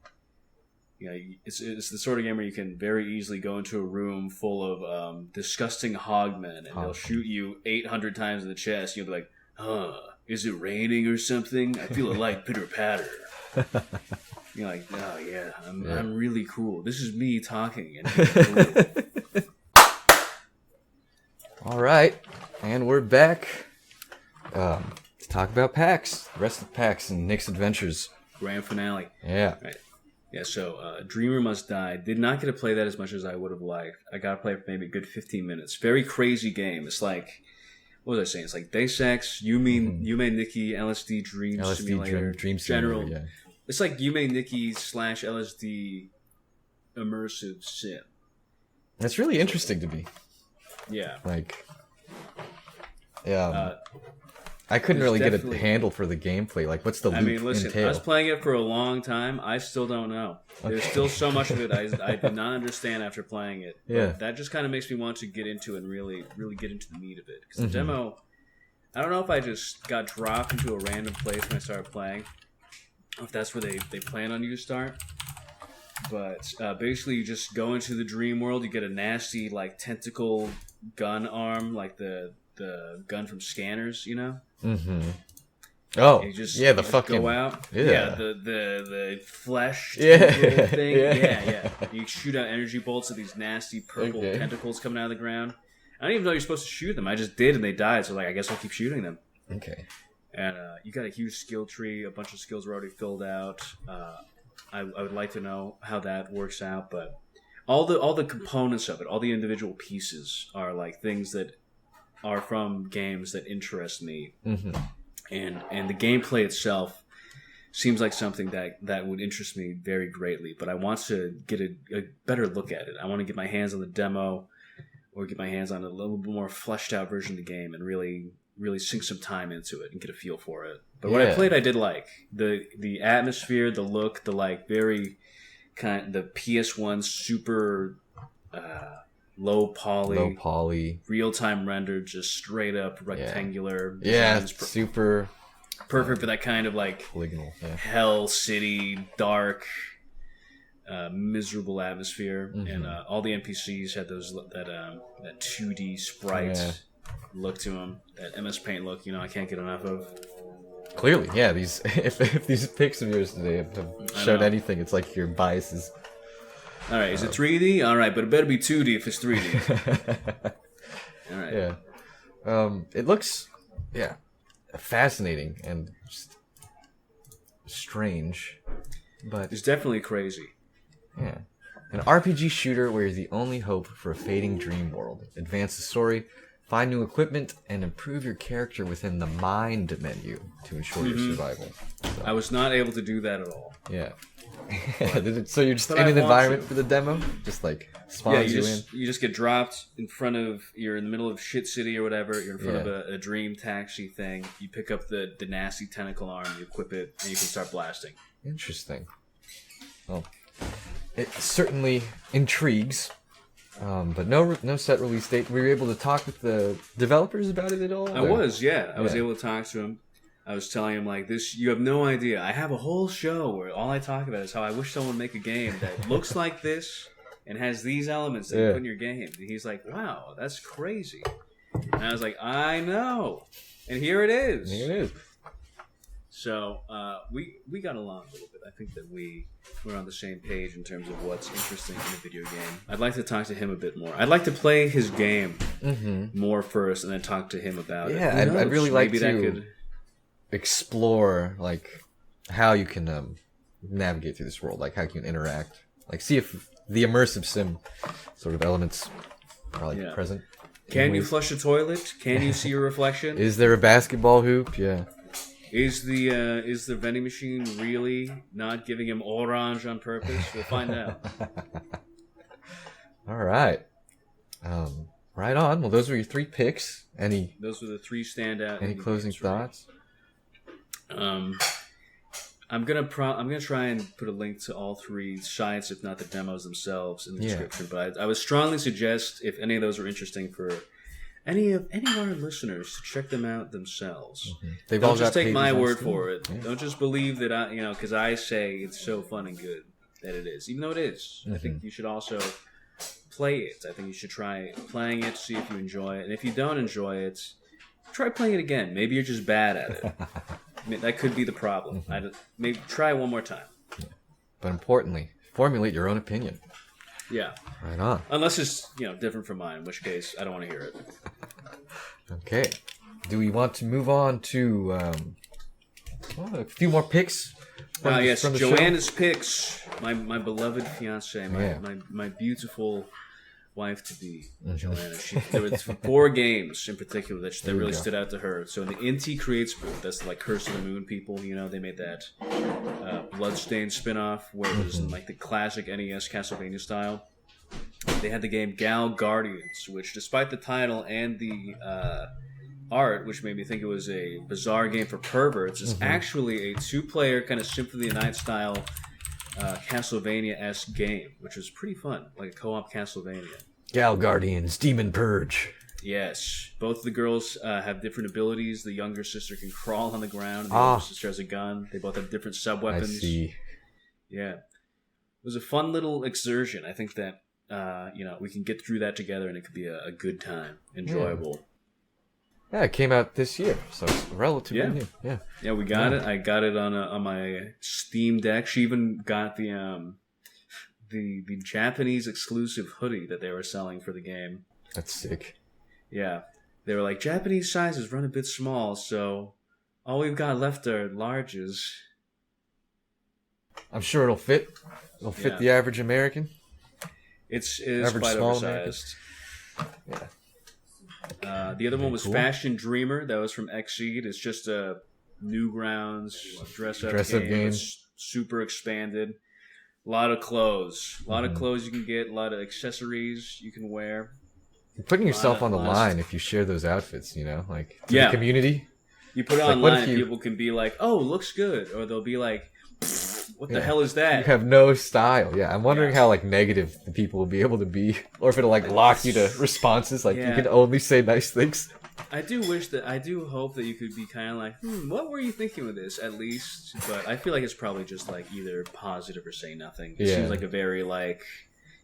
It's the sort of game where you can very easily go into a room full of disgusting hogmen, and they'll shoot you 800 times in the chest. You'll be like, is it raining or something? I feel a light pitter-patter. You're like, oh, yeah, I'm really cool. This is me talking. And all right, and we're back. To talk about PAX, the rest of PAX and Nick's adventures. Grand finale. Yeah. Right. Yeah, so Dreamer Must Die. Did not get to play that as much as I would have liked. I got to play it for maybe a good 15 minutes. Very crazy game. It's like, what was I saying? It's like Deus Ex, Yume Nikki, LSD Dream Simulator. Dream General. Simulator, yeah. It's like Yume Nikki / LSD immersive sim. That's really interesting to me. Yeah. I couldn't really get a handle for the gameplay. Like, what's the loop entail? I was playing it for a long time. I still don't know. Okay. There's still so much of it I did not understand after playing it. Yeah. But that just kind of makes me want to get into it and really get into the meat of it. Because the demo, I don't know if I just got dropped into a random place when I started playing. If that's where they plan on you to start. But basically, you just go into the dream world. You get a nasty, tentacle gun arm, like the gun from Scanners, Mm-hmm. Oh, the fucking go out. Yeah, the flesh thing. Yeah. You shoot out energy bolts of these nasty purple tentacles coming out of the ground. I don't even know you're supposed to shoot them. I just did, and they died. So I guess I'll keep shooting them. Okay. And you got a huge skill tree. A bunch of skills are already filled out. I would like to know how that works out, but all the components of it, all the individual pieces, are like things that are from games that interest me, and the gameplay itself seems like something that would interest me very greatly. But I want to get a better look at it. I want to get my hands on the demo, or get my hands on a little bit more fleshed out version of the game, and really sink some time into it and get a feel for it. But when I played, I did like the atmosphere, the look, the like very the PS1 super low poly, real time rendered, just straight up rectangular. Yeah, super perfect for that kind of like polygonal, hell city, dark, miserable atmosphere. And all the NPCs had that 2D sprite look to them, that MS Paint look. I can't get enough of. Clearly, yeah. These if these pics of yours today have shown anything, it's like your biases. All right, is it 3D? All right, but it better be 2D if it's 3D. All right. Yeah. It looks, fascinating and just strange, but it's definitely crazy. Yeah. An RPG shooter where you're the only hope for a fading dream world. Advance the story, find new equipment, and improve your character within the mind menu to ensure your survival. So. I was not able to do that at all. Yeah. So you're just in an environment for the demo? Just like spawns you in? You just get dropped in front of, you're in the middle of shit city or whatever, you're in front of a dream taxi thing, you pick up the nasty tentacle arm, you equip it, and you can start blasting. Interesting. Well, it certainly intrigues. But no set release date. Were you able to talk with the developers about it at all? I was able to talk to him. I was telling him, like, this, you have no idea. I have a whole show where all I talk about is how I wish someone would make a game that looks like this and has these elements that you put in your game. And he's like, wow, that's crazy. And I was like, I know. And here it is. So we got along a little bit. I think that we're on the same page in terms of what's interesting in a video game. I'd like to talk to him a bit more. I'd like to play his game more first and then talk to him about it. Yeah, I'd really like to explore like how you can navigate through this world, like how you can interact, like see if the immersive sim sort of elements are like present. Can you flush a toilet? Can you see your reflection? Is there a basketball hoop? Yeah. Is the vending machine really not giving him orange on purpose? We'll find out. All right. Right on. Well, those were your 3 picks. Those were the 3 standout. Any closing thoughts? I'm gonna try and put a link to all 3 sites, if not the demos themselves, in the description. But I would strongly suggest, if any of those are interesting for any of our listeners, to check them out themselves. They've Don't all just got take my word too. for it. Yeah. Don't just believe that because I say it's so fun and good that it is, even though it is. I think you should also play it. I think you should try playing it, see if you enjoy it, and if you don't enjoy it, try playing it again. Maybe you're just bad at it. I mean, that could be the problem. Maybe try one more time. Yeah. But importantly, formulate your own opinion. Yeah. Right on. Unless it's different from mine, in which case I don't want to hear it. Okay. Do we want to move on to a few more picks? Yes, from the Joanna's show? picks. My beloved fiance, my beautiful wife to be, Joanna. There were 4 games in particular that really stood out to her. So in the Inti Creates booth, that's like Curse of the Moon people. They made that Bloodstained spin-off where it was in like the classic NES Castlevania style. They had the game Gal Guardians, which, despite the title and the art, which made me think it was a bizarre game for perverts, is actually a 2-player kind of Symphony of the Night style Castlevania-esque game, which was pretty fun, like a co-op Castlevania. Gal Guardians, Demon Purge. Yes, both the girls have different abilities. The younger sister can crawl on the ground, and the older sister has a gun. They both have different sub-weapons. I see. Yeah. It was a fun little exertion. I think that we can get through that together, and it could be a good time, enjoyable. Yeah, it came out this year, so it's relatively new. Yeah, we got it. I got it on my Steam Deck. She even got the Japanese exclusive hoodie that they were selling for the game. That's sick. Yeah, they were like, Japanese sizes run a bit small, so all we've got left are larges. I'm sure it'll fit. It'll fit the average American. It is quite oversized. Yeah. The other one was Fashion Dreamer. That was from Xseed. It's just a Newgrounds dress up game. game. It's super expanded. A lot of clothes. A lot of clothes you can get. A lot of accessories you can wear. You're putting yourself on the line if you share those outfits, you know, like to the community. You put it online and people can be like, "Oh, looks good," or they'll be like, "What the hell is that?" You have no style. Yeah, I'm wondering how like negative the people will be able to be, or if it'll like lock you to responses. Like you can only say nice things. I do hope that you could be kind of like, what were you thinking with this, at least? But I feel like it's probably just like either positive or say nothing. It seems like a very like,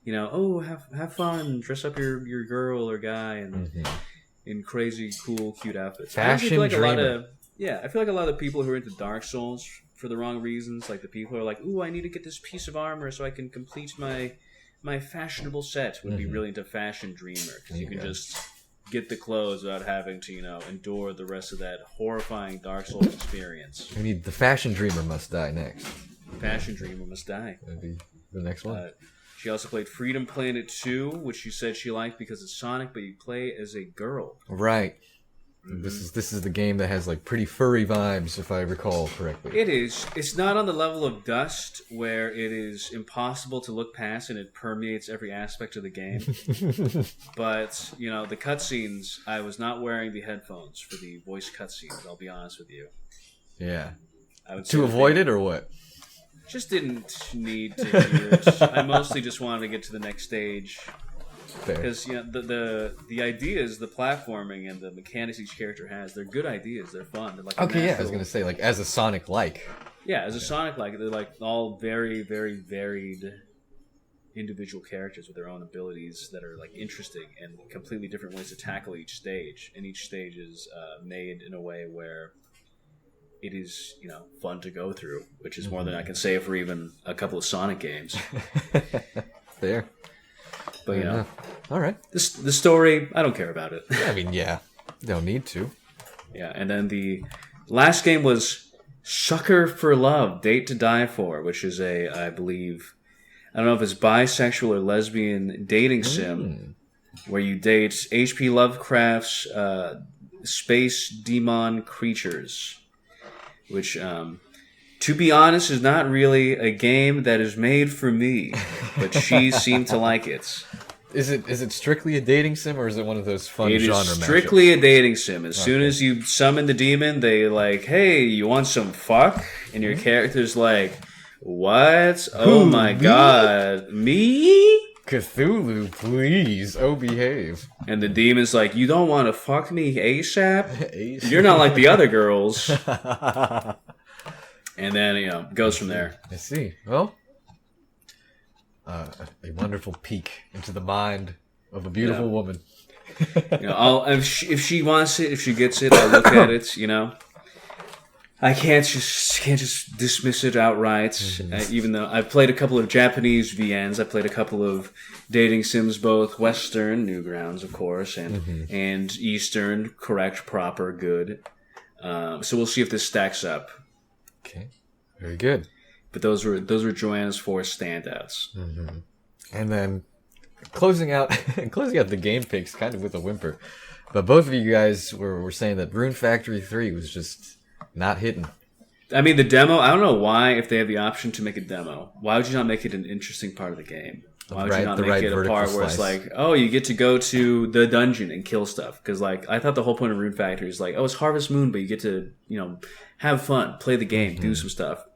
you know, oh, have fun, dress up your girl or guy and in crazy, cool, cute outfits. Fashion I feel like dreamer. I feel like a lot of people who are into Dark Souls for the wrong reasons, like the people who are like, ooh, I need to get this piece of armor so I can complete my fashionable set, would be really into Fashion Dreamer, because you can just get the clothes without having to, you know, endure the rest of that horrifying Dark Souls experience. I mean, the Fashion Dreamer must die next. Fashion Dreamer must die. That'd be the next one. She also played Freedom Planet 2, which she said she liked because it's Sonic, but you play as a girl. Right. This is the game that has like pretty furry vibes, if I recall correctly. It is. It's not on the level of Dust, where it is impossible to look past and it permeates every aspect of the game. But, you know, the cutscenes, I was not wearing the headphones for the voice cutscenes, I'll be honest with you. Yeah. I would to avoid it, or what? Just didn't need to hear it. I mostly just wanted to get to the next stage. Because, you know, the ideas, the platforming, and the mechanics each character has, they're good ideas. They're fun. They're like I was going to say, like, as a Sonic-like. Yeah, as a Sonic-like, they're like all very, very varied individual characters with their own abilities that are like interesting and completely different ways to tackle each stage. And each stage is made in a way where it is, you know, fun to go through, which is more than I can say for even a couple of Sonic games. There. But, you know, all right. The story, I don't care about it. I mean, don't need to. Yeah, and then the last game was Sucker for Love, Date to Die For, which is I believe, I don't know if it's bisexual or lesbian dating sim, where you date H.P. Lovecraft's space demon creatures, which, to be honest, is not really a game that is made for me, but she seemed to like it. Is it strictly a dating sim, or is it one of those fun genre matchups? It is strictly a dating sim. As soon as you summon the demon, they like, hey, you want some fuck? And your character's like, what? Oh my god, me? Cthulhu, please, behave. And the demon's like, you don't want to fuck me ASAP? You're not like the other girls. And then, you know, goes from there. I see. Well, a wonderful peek into the mind of a beautiful woman. You know, if she wants it, if she gets it, I'll look at it. You know, I can't just dismiss it outright. Even though I've played a couple of Japanese VNs, I played a couple of dating sims, both Western, Newgrounds, of course, and Eastern, correct, proper, good. So we'll see if this stacks up. Okay, very good. But those were Joanna's four standouts. And then closing out the game picks kind of with a whimper. But both of you guys were saying that Rune Factory 3 was just not hitting. I mean, the demo, I don't know why, if they have the option to make a demo, why would you not make it an interesting part of the game? Why would you not make it a part where it's like, oh, you get to go to the dungeon and kill stuff? Because, like, I thought the whole point of Rune Factory is like, oh, it's Harvest Moon, but you get to, you know, have fun, play the game, do some stuff.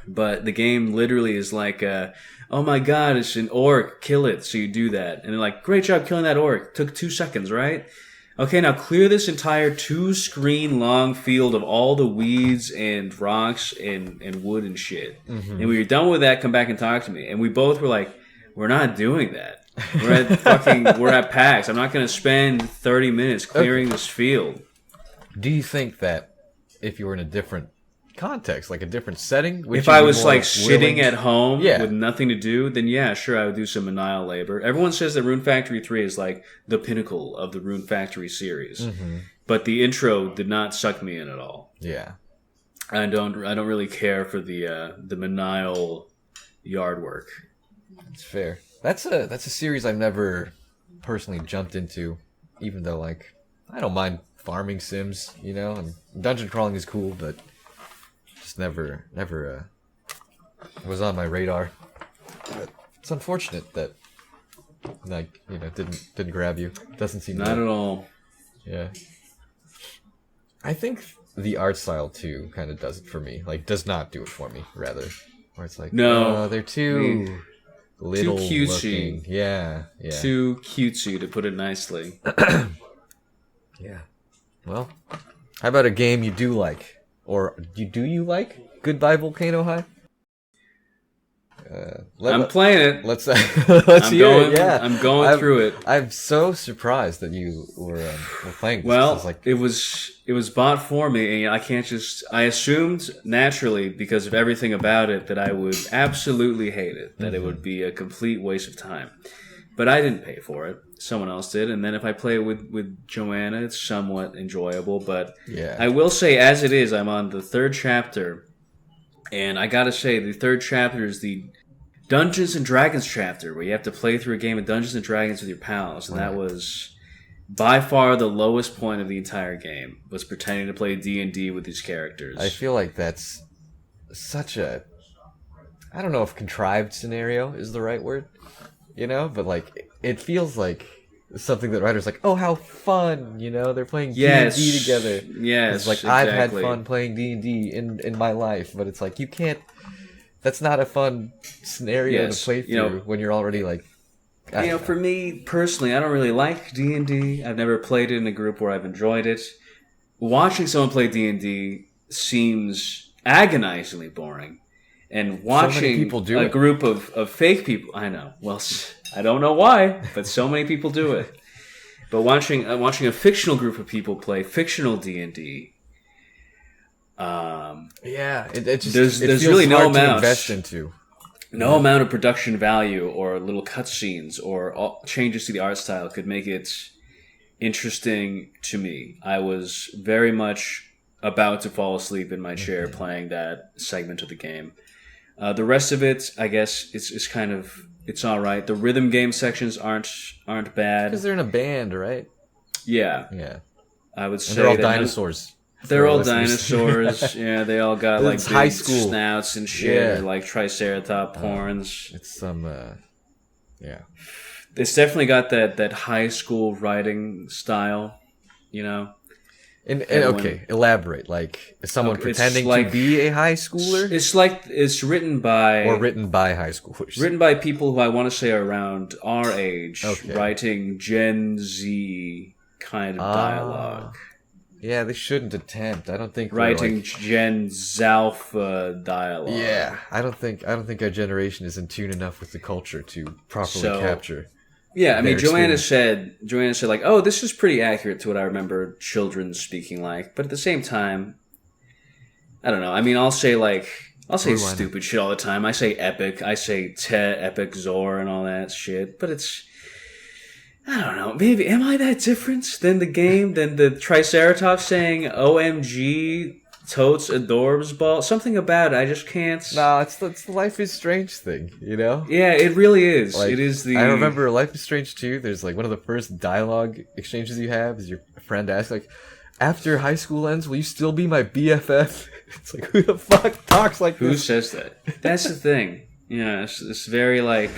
But the game literally is like, oh my god, it's an orc, kill it. So you do that. And they're like, great job killing that orc. Took 2 seconds, right? Okay, now clear this entire 2-screen long field of all the weeds and rocks and wood and shit. And when you're done with that, come back and talk to me. And we both were like, we're not doing that. We're at PAX. I'm not going to spend 30 minutes clearing this field. Do you think that if you were in a different context, like a different setting, if I was like sitting at home with nothing to do, then yeah, sure, I would do some Anile labor. Everyone says that Rune Factory 3 is like the pinnacle of the Rune Factory series, but the intro did not suck me in at all. Yeah, I don't really care for the Manile yard work. That's fair. That's a series I've never personally jumped into, even though like I don't mind farming sims, you know. And dungeon crawling is cool, but just never was on my radar. But it's unfortunate that, like, you know, didn't grab you. Doesn't seem Not at all. Yeah. I think the art style too kind of does it for me. Like, does not do it for me, rather. Where it's like, no, they're too little too cutesy. looking. Yeah. Too cutesy, to put it nicely. Yeah. Well, how about a game you do like, or do you like Goodbye Volcano High? I'm playing it. Let's hear it. Yeah, I'm going through it. I'm so surprised that you were playing this. Well, like... it was bought for me, and I can't just. I assumed naturally, because of everything about it, that I would absolutely hate it. That it would be a complete waste of time. But I didn't pay for it. Someone else did, and then if I play it with Joanna, it's somewhat enjoyable. But yeah, I will say, as it is, I'm on the 3rd chapter, and I gotta say, the 3rd chapter is the Dungeons and Dragons chapter, where you have to play through a game of Dungeons and Dragons with your pals, and that was by far the lowest point of the entire game, was pretending to play D&D with these characters. I feel like that's such a, I don't know if contrived scenario is the right word, you know, but like it feels like something that writers like, oh, how fun, you know, they're playing D&D together. Yes, it's like, exactly. I've had fun playing D&D in my life, but it's like, you can't, that's not a fun scenario to play through when you're already like... for me, personally, I don't really like D&D. I've never played it in a group where I've enjoyed it. Watching someone play D&D seems agonizingly boring. And watching a group of fake people... I know. Well, I don't know why, but so many people do it. But watching a fictional group of people play fictional D&D... it just there's feels really no hard to amount invest into. No amount of production value or little cutscenes or changes to the art style could make it interesting to me. I was very much about to fall asleep in my chair playing that segment of the game. The rest of it, I guess, it's kind of, it's all right. The rhythm game sections aren't bad because they're in a band, right? Yeah. I would say they're all dinosaurs. They're all dinosaurs. Yeah, they all got like high big school snouts and shit, like triceratop horns. It's some, It's definitely got that high school writing style, you know. And okay, elaborate. Like, is someone pretending to be a high schooler? It's written by high schoolers. Written by people who I want to say are around our age, writing Gen Z kind of dialogue. Yeah, they shouldn't attempt. I don't think writing Gen Zalpha dialogue. Yeah, I don't think our generation is in tune enough with the culture to properly capture. Yeah, I mean, Joanna said like, "Oh, this is pretty accurate to what I remember children speaking like." But at the same time, I don't know. I mean, I'll say stupid shit all the time. I say epic. I say te, epic, zor, and all that shit. But it's, I don't know. Maybe am I that different than the game? Than the Triceratops saying "OMG, totes adorbs ball"? Something about it. I just can't. No, it's the Life is Strange thing. You know? Yeah, it really is. Like, it is the. I remember Life is Strange 2. There's like one of the first dialogue exchanges you have is your friend asks like, "After high school ends, will you still be my BFF?" It's like, who the fuck talks like who this? Who says that? That's the thing. Yeah, it's very like.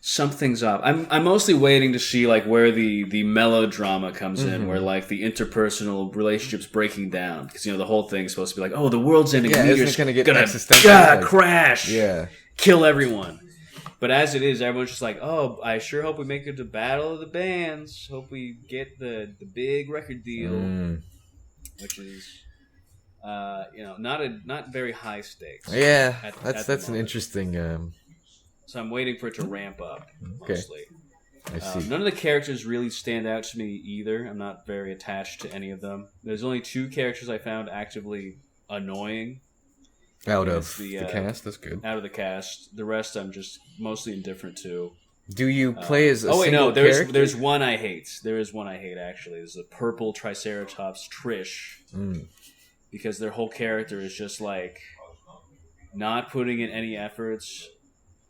Something's up. I'm mostly waiting to see like where the melodrama comes in, where like the interpersonal relationships breaking down, because the whole thing's supposed to be like, oh, the world's ending, isn't it gonna get existential? Crash, kill everyone. But as it is, everyone's just like, oh, I sure hope we make it to Battle of the Bands. Hope we get the big record deal, which is not very high stakes. Yeah, that's an interesting. So I'm waiting for it to ramp up, mostly. I see. None of the characters really stand out to me either. I'm not very attached to any of them. There's only 2 characters I found actively annoying. Out of the cast? That's good. Out of the cast. The rest I'm just mostly indifferent to. Do you play as a single character? There's one I hate. There is one I hate, actually. There's the purple Triceratops Trish. Because their whole character is just like not putting in any efforts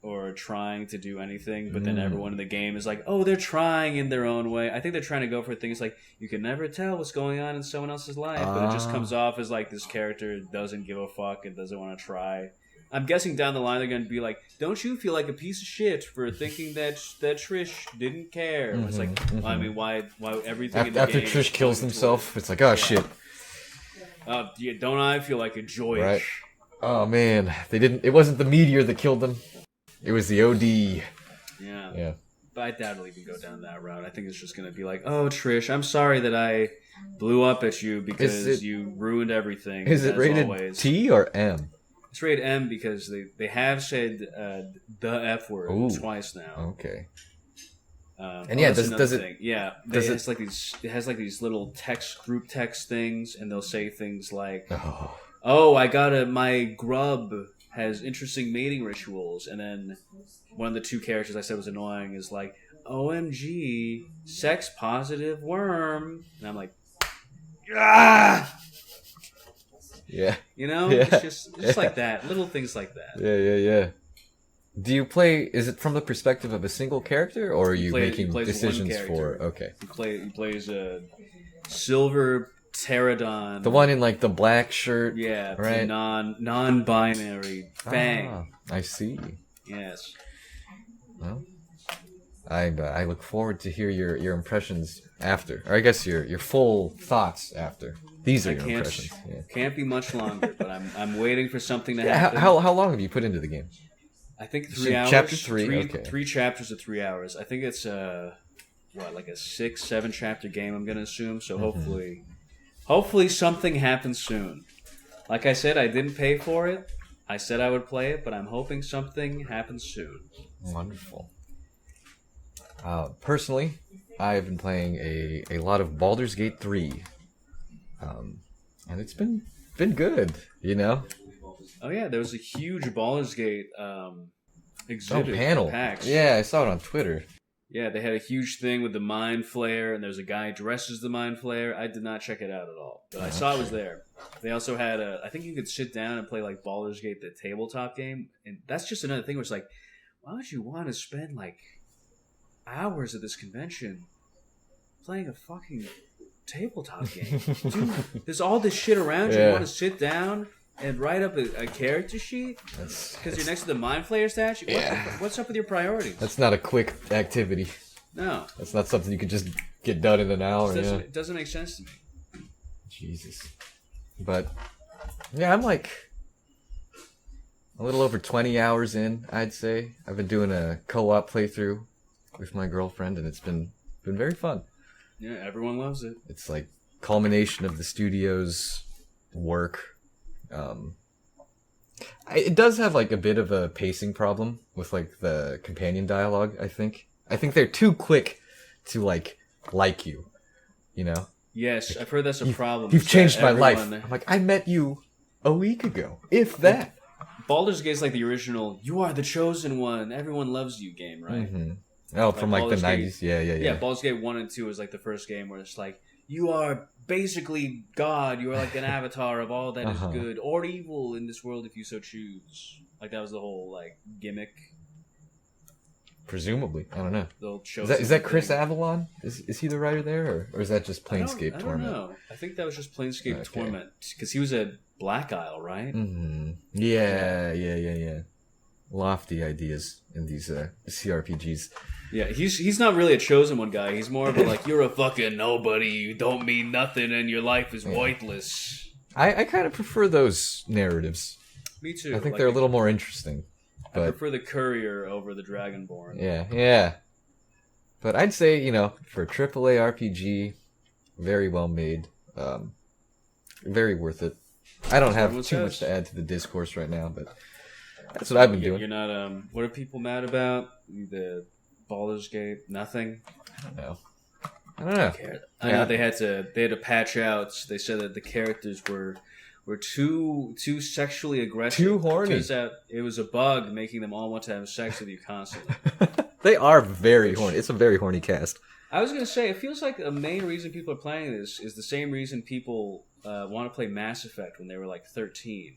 or trying to do anything, but then everyone in the game is like, oh, they're trying in their own way. I think they're trying to go for things like, you can never tell what's going on in someone else's life, but it just comes off as like this character doesn't give a fuck and doesn't want to try. I'm guessing down the line they're going to be like, don't you feel like a piece of shit for thinking that Trish didn't care? It's like, well, I mean, why everything in the after game Trish kills himself, it's like, oh shit. Yeah, don't I feel like a joy? Right. Oh man, it wasn't the meteor that killed them. It was the OD. Yeah. But I doubt it'll even go down that route. I think it's just going to be like, oh, Trish, I'm sorry that I blew up at you because you ruined everything. Is it rated T or M? It's rated M because they have said the F word twice now. Okay. And yeah, does it? Yeah, it has like these little group text things, and they'll say things like, "Oh, my grub has interesting mating rituals," and then one of the two characters I said was annoying is like, "OMG, sex positive worm," and I'm like, ah. Yeah. You know, it's just like that, little things like that. Yeah. Do you play? Is it from the perspective of a single character, or are you making decisions for? Okay. He plays a silver pterodon. The one in like the black shirt. Yeah, right. Non-binary Fang. I see. Yes. Well, I look forward to hear your impressions after, or I guess your full thoughts after. These are your impressions. Yeah. Can't be much longer, but I'm waiting for something to happen. How long have you put into the game? I think 3 hours. Chapter 3. Okay. 3 chapters of 3 hours. I think it's like a 6-7 chapter game. I'm gonna assume. So hopefully something happens soon. Like I said, I didn't pay for it. I said I would play it, but I'm hoping something happens soon. Wonderful. Personally, I've been playing a lot of Baldur's Gate 3, and it's been good. You know. Oh yeah, there was a huge Baldur's Gate exhibit panel. At PAX. Yeah, I saw it on Twitter. Yeah, they had a huge thing with the Mind Flayer, and there's a guy dressed as the Mind Flayer. I did not check it out at all, but I saw it was there. They also had I think you could sit down and play like Baldur's Gate, the tabletop game, and that's just another thing where it's like, why would you want to spend like hours at this convention playing a fucking tabletop game? Dude, there's all this shit around you. You want to sit down and write up a character sheet because you're next to the Mind Flayer statue? What's up with your priorities? That's not a quick activity. No. That's not something you can just get done in an hour. It doesn't make sense to me. Jesus. But, yeah, I'm like a little over 20 hours in, I'd say. I've been doing a co-op playthrough with my girlfriend, and it's been very fun. Yeah, everyone loves it. It's like culmination of the studio's work. It does have like a bit of a pacing problem with like the companion dialogue. I think they're too quick to like you, you know. Yes, I've heard that's a problem. You've changed my life. I'm like, I met you a week ago, if that. Baldur's Gate is like the original "You are the chosen one, everyone loves you" game, right? Mm-hmm. Oh, from like the 90s. Yeah. Yeah, Baldur's Gate 1 and 2 is like the first game where it's like, you are basically God. You are like an avatar of all that is good or evil in this world if you so choose. Like that was the whole like gimmick. Presumably, I don't know. Is that Chris Avalon? Is he the writer there, or is that just Planescape Torment? I don't know. I think that was just Planescape Torment because he was at Black Isle, right? Mm-hmm. Yeah. Lofty ideas in these CRPGs. Yeah, he's not really a chosen one guy. He's more of a like, you're a fucking nobody, you don't mean nothing, and your life is worthless. I kind of prefer those narratives. Me too. I think they're a little more interesting. But I prefer the Courier over the Dragonborn. Yeah. But I'd say, for a AAA RPG, very well made. Very worth it. I don't have too much to add to the discourse right now, but that's what I've been doing. You're not, what are people mad about? The Baldur's Gate? Nothing? I don't know. I know they had to patch out. They said that the characters were too sexually aggressive. Too horny. Turns out it was a bug making them all want to have sex with you constantly. They are very horny. It's a very horny cast. I was going to say, it feels like the main reason people are playing this is the same reason people want to play Mass Effect when they were like 13.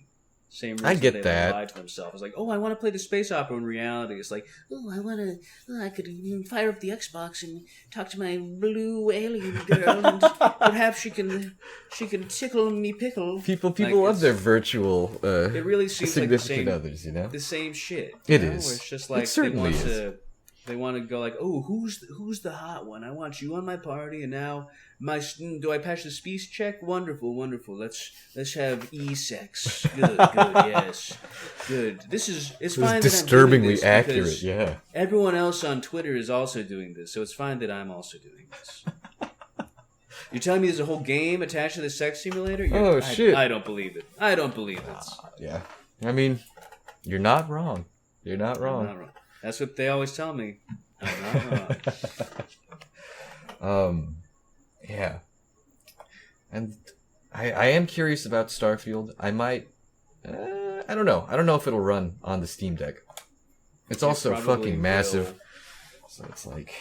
Same reason I get they that. lied to themselves. It's like, oh, I want to play the space opera. In reality, it's like, oh, I want to. Oh, I could fire up the Xbox and talk to my blue alien girl, and perhaps she can tickle me pickle. People Like, love their virtual it really seems like the significant same, others, you know? the same shit. It you know? is. Where it's just like It certainly they want to go like, oh, who's the hot one? I want you on my party, and now do I pass the speech check? Wonderful. Let's have e-sex. Good, yes, good. It's fine. Disturbingly that I'm doing this accurate. Yeah. Everyone else on Twitter is also doing this, so it's fine that I'm also doing this. You're telling me there's a whole game attached to the sex simulator? Shit! I don't believe it. I don't believe it. Yeah. I mean, you're not wrong. You're not wrong. I'm not wrong. That's what they always tell me. I'm not wrong. Yeah. And I am curious about Starfield. I might. I don't know. I don't know if it'll run on the Steam Deck. It's also fucking massive. So it's like.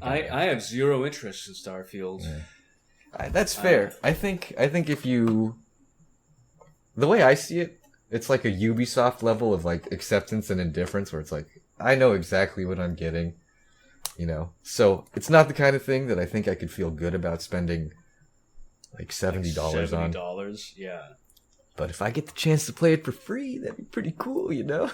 I have zero interest in Starfield. Yeah. That's fair. I think if you. The way I see it, it's like a Ubisoft level of like acceptance and indifference, where it's like I know exactly what I'm getting, you know. So it's not the kind of thing that I think I could feel good about spending like $70 on. $70, yeah. But if I get the chance to play it for free, that'd be pretty cool, you know.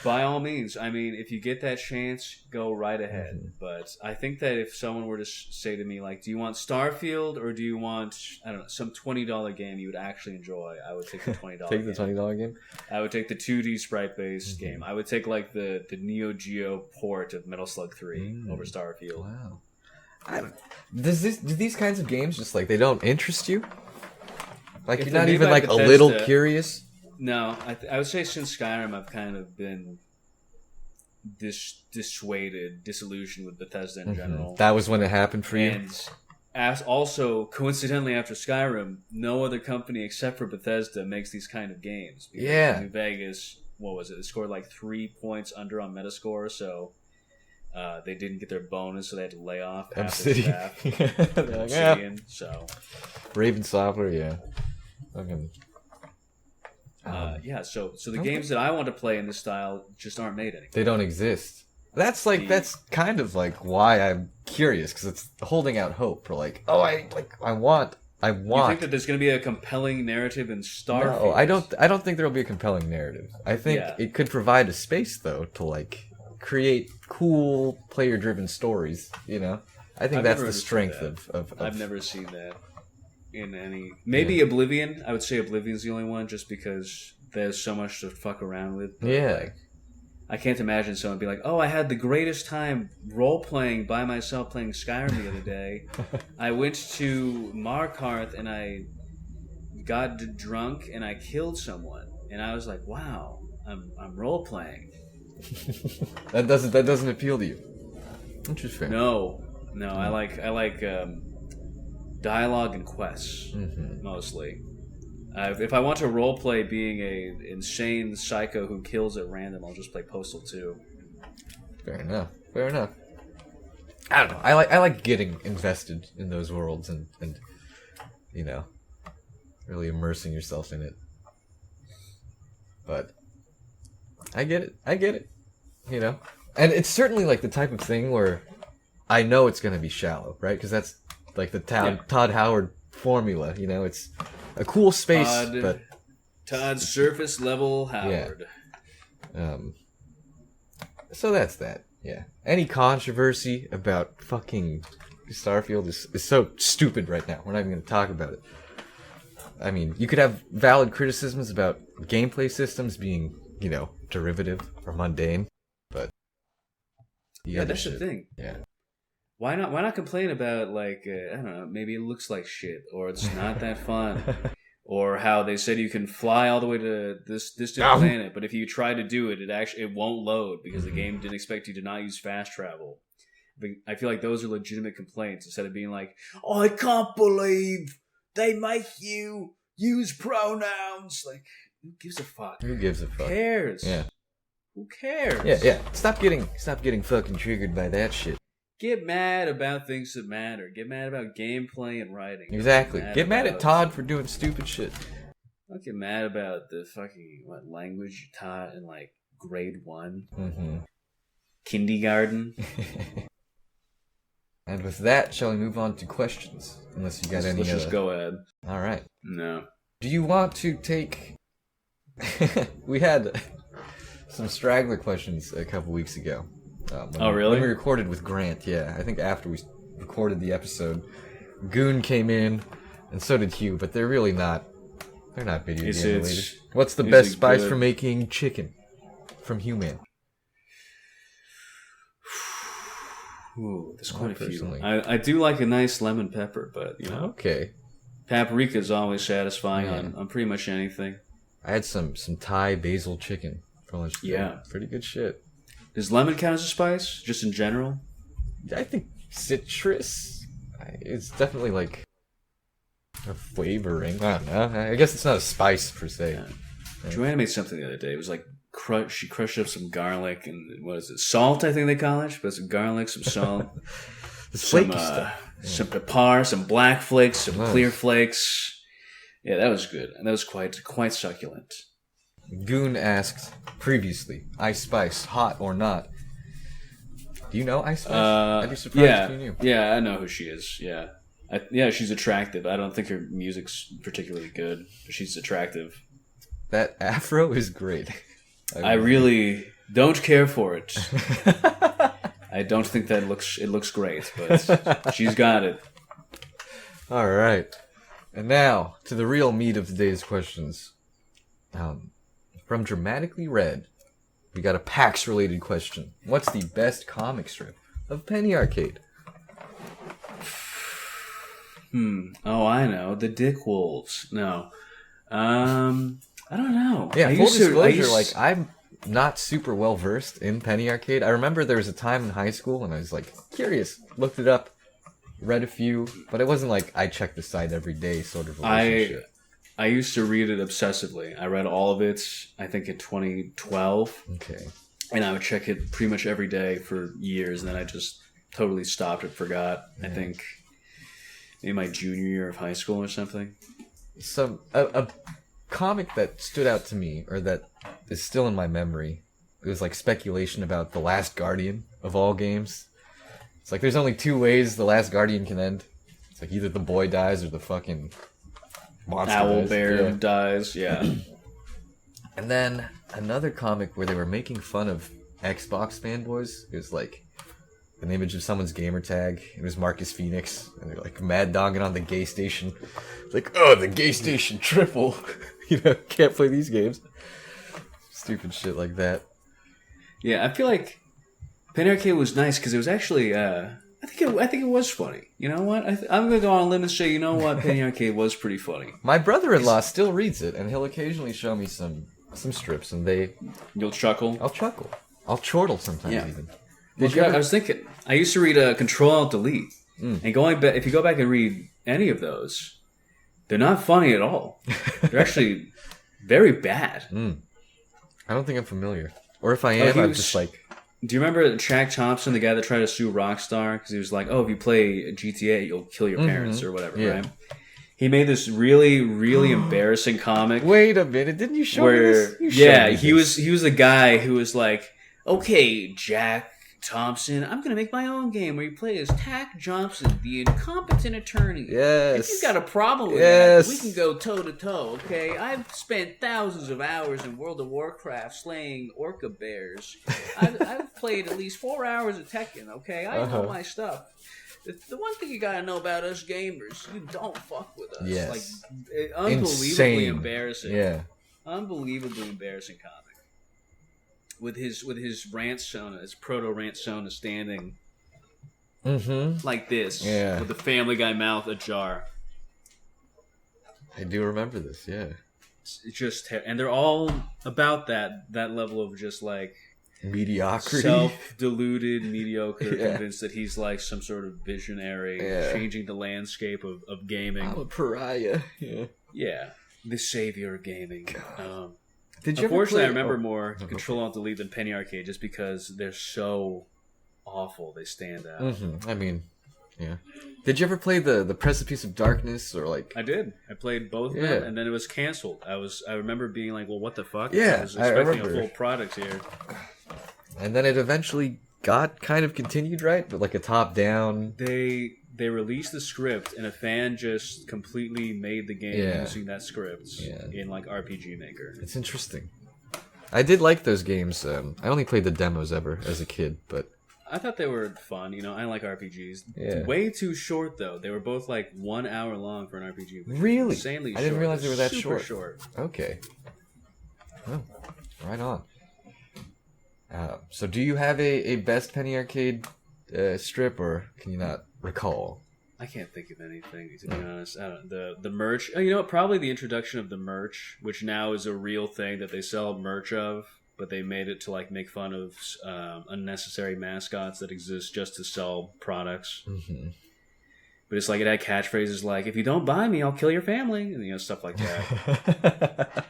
By all means, I mean, if you get that chance, go right ahead. Mm-hmm. But I think that if someone were to say to me, like, do you want Starfield or do you want, I don't know, some $20 game you would actually enjoy, I would take the $20 Take the $20 game? I would take the 2D sprite-based game. I would take, like, the Neo Geo port of Metal Slug 3 over Starfield. Wow. Do these kinds of games just, like, they don't interest you? Like, you're not even, like, Bethesda, a little curious? No, I would say since Skyrim, I've kind of been disillusioned with Bethesda in general. That was when it happened for you? And also, coincidentally, after Skyrim, no other company except for Bethesda makes these kind of games. Yeah. New Vegas, what was it? It scored like 3 points under on Metascore, so they didn't get their bonus, so they had to lay off half their staff. Obsidian, so. Raven Software, yeah. Okay. So the games that I want to play in this style just aren't made anymore. They don't exist. That's kind of like why I'm curious, because it's holding out hope for like, I want. You think that there's going to be a compelling narrative in Starfield? No, I don't think there'll be a compelling narrative. I think it could provide a space though to like create cool player-driven stories. You know, I think that's the strength of. I've never seen that. In any Oblivion. I would say Oblivion's the only one, just because there's so much to fuck around with. But like, I can't imagine someone be like, "Oh, I had the greatest time role playing by myself playing Skyrim the other day. I went to Markarth and I got drunk and I killed someone, and I was like, wow, I'm role playing." That doesn't appeal to you. Interesting. No, I like. Dialogue and quests, mostly. If I want to roleplay being a insane psycho who kills at random, I'll just play Postal 2. Fair enough. I don't know. I like getting invested in those worlds and you know, really immersing yourself in it. But I get it. You know, and it's certainly like the type of thing where I know it's going to be shallow, right? Because that's like the Todd Howard formula, you know, it's a cool space, but Todd surface level Howard. Yeah. So that's that. Yeah. Any controversy about fucking Starfield is so stupid right now. We're not even going to talk about it. I mean, you could have valid criticisms about gameplay systems being, you know, derivative or mundane, but that's the thing. Yeah. Why not complain about, like, I don't know, maybe it looks like shit, or it's not that fun, or how they said you can fly all the way to this distant planet, but if you try to do it, it won't load because the game didn't expect you to not use fast travel. But I feel like those are legitimate complaints instead of being like, I can't believe they make you use pronouns. Like, who gives a fuck? Who gives a fuck? Who cares? Yeah. Who cares? Yeah. Stop getting fucking triggered by that shit. Get mad about things that matter. Get mad about gameplay and writing. Exactly. Get mad at Todd for doing stupid shit. Don't get mad about the fucking what language you taught in like grade 1, kindergarten. And with that, shall we move on to questions? Unless you got any Let's just go ahead. All right. No. Do you want to take... We had some straggler questions a couple weeks ago. Really? When we recorded with Grant, yeah. I think after we recorded the episode, Goon came in, and so did Hugh, but they're really not... They're not video game related. What's the best spice for making chicken? From Human. Ooh, there's quite a few. I do like a nice lemon pepper, but you know, okay. Paprika is always satisfying on pretty much anything. I had some Thai basil chicken for lunch today. Yeah, pretty good shit. Does lemon count as a spice, just in general? I think citrus. It's definitely like a flavoring. I don't know. I guess it's not a spice per se. Yeah. Joanna made something the other day. It was like she crushed up some garlic and what is it? Salt, I think they call it. But some garlic, some salt, some pepper, some black flakes, some clear flakes. Yeah, that was good, and that was quite succulent. Goon asked previously, Ice Spice, hot or not? Do you know Ice Spice? I'd be surprised if you knew. Yeah, I know who she is. Yeah, she's attractive. I don't think her music's particularly good, but she's attractive. That afro is great. I really don't care for it. I don't think that it looks great, but she's got it. All right. And now, to the real meat of today's questions. From Dramatically Read, we got a PAX-related question. What's the best comic strip of Penny Arcade? Oh, I know. The Dick Wolves. No. I don't know. Yeah, full disclosure, I'm not super well versed in Penny Arcade. I remember there was a time in high school when I was like curious, looked it up, read a few, but it wasn't like I checked the site every day sort of relationship. I used to read it obsessively. I read all of it, I think, in 2012. Okay. And I would check it pretty much every day for years, and then I just totally stopped and forgot. Yeah. I think maybe my junior year of high school or something. A comic that stood out to me, or that is still in my memory, it was like speculation about The Last Guardian of all games. It's like there's only two ways The Last Guardian can end. It's like either the boy dies or the fucking monster Owlbear dies. Yeah. And then another comic where they were making fun of Xbox fanboys. It was like an image of someone's gamer tag. It was Marcus Phoenix, and they're like mad dogging on the gay station. Like, oh, the gay station triple. Can't play these games. Stupid shit like that. Yeah, I feel like Penny Arcade was nice because it was actually. I think it was funny. You know what? I'm gonna go on a limb and say, you know what? Penny Arcade was pretty funny. My brother-in-law still reads it, and he'll occasionally show me some strips, and You'll chuckle. I'll chuckle. I'll chortle sometimes even. I was thinking. I used to read Control-Alt-Delete, and if you go back and read any of those, they're not funny at all. They're actually very bad. I don't think I'm familiar, or if I am, I'm just like. Do you remember Shaq Thompson, the guy that tried to sue Rockstar because he was like, "Oh, if you play GTA, you'll kill your parents or whatever." Yeah. Right? He made this really, really embarrassing comic. Wait a minute! Didn't you show me this? He was the guy who was like, "Okay, Jack Thompson, I'm gonna make my own game where you play as Tack Johnson, the incompetent attorney. Yes. If you've got a problem with that, we can go toe to toe. Okay, I've spent thousands of hours in World of Warcraft slaying orca bears. I've played at least 4 hours of Tekken. Okay, I know my stuff. The one thing you gotta know about us gamers, you don't fuck with us. Yes. Like, unbelievably embarrassing. Yeah. Unbelievably embarrassing comic. With his rant Sona, his proto rant Sona standing like this, with the Family Guy mouth ajar. I do remember this, yeah. It's just, and they're all about that level of just like mediocrity, self-deluded, mediocre, convinced that he's like some sort of visionary, changing the landscape of gaming. I'm a pariah. Yeah, the savior of gaming. Unfortunately, I remember more Control-Alt-Delete than Penny Arcade just because they're so awful. They stand out. I mean, Yeah. Did you ever play the Precipice of Darkness or like? I did. I played both of them, and then it was canceled. I remember being like, "Well, what the fuck?" Yeah, I was expecting remember. a full product here. And then it eventually got kind of continued, right? But like a top down. They released the script, and a fan just completely made the game using that script in like RPG Maker. It's interesting. I did like those games. I only played the demos ever as a kid, but I thought they were fun. You know, I like RPGs. Yeah. Way too short though. They were both like 1 hour long for an RPG. Really? Insanely short. I didn't realize they were that Super short. Okay. Oh, right on. So do you have a best Penny Arcade strip, or can you not recall? I can't think of anything, to be honest. I don't, the merch. Oh, you know what? Probably the introduction of the merch, which now is a real thing that they sell merch of, but they made it to like make fun of unnecessary mascots that exist just to sell products. Mm-hmm. But it's like it had catchphrases like, "If you don't buy me, I'll kill your family," and stuff like that.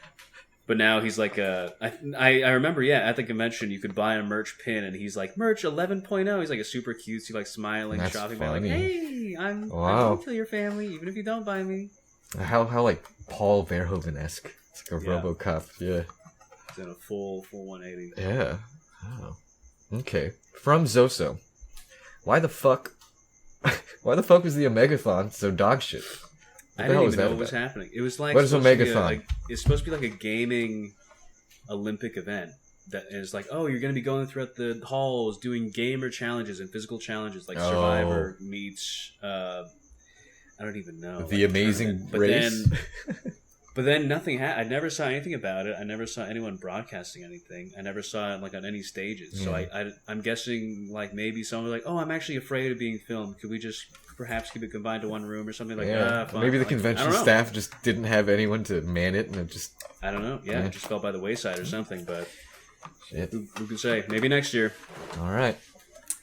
But now he's like I remember, at the convention you could buy a merch pin, and he's like, "Merch 11.0." He's like a super cutesy, like smiling, That's shopping funny. man, like, "Hey, I will kill your family even if you don't buy me." How like Paul Verhoeven-esque. It's like a RoboCop, yeah. It's in a full 180. Yeah. Oh. Okay. From Zoso. Why the fuck was the Omegathon so dog shit? I didn't even know what was happening. It was like, what is Omegathon? It's supposed to be like a gaming Olympic event that is like, oh, you're going to be going throughout the halls doing gamer challenges and physical challenges, like Survivor meets I don't even know, the Amazing Race. But then nothing happened. I never saw anything about it. I never saw anyone broadcasting anything. I never saw it like on any stages. So I'm guessing like maybe someone was like, oh, I'm actually afraid of being filmed. Could we just perhaps keep it confined to one room or something like that? Maybe the convention staff just didn't have anyone to man it, and it just... I don't know. Yeah, it just fell by the wayside or something, but shit. Who can say? Maybe next year. All right.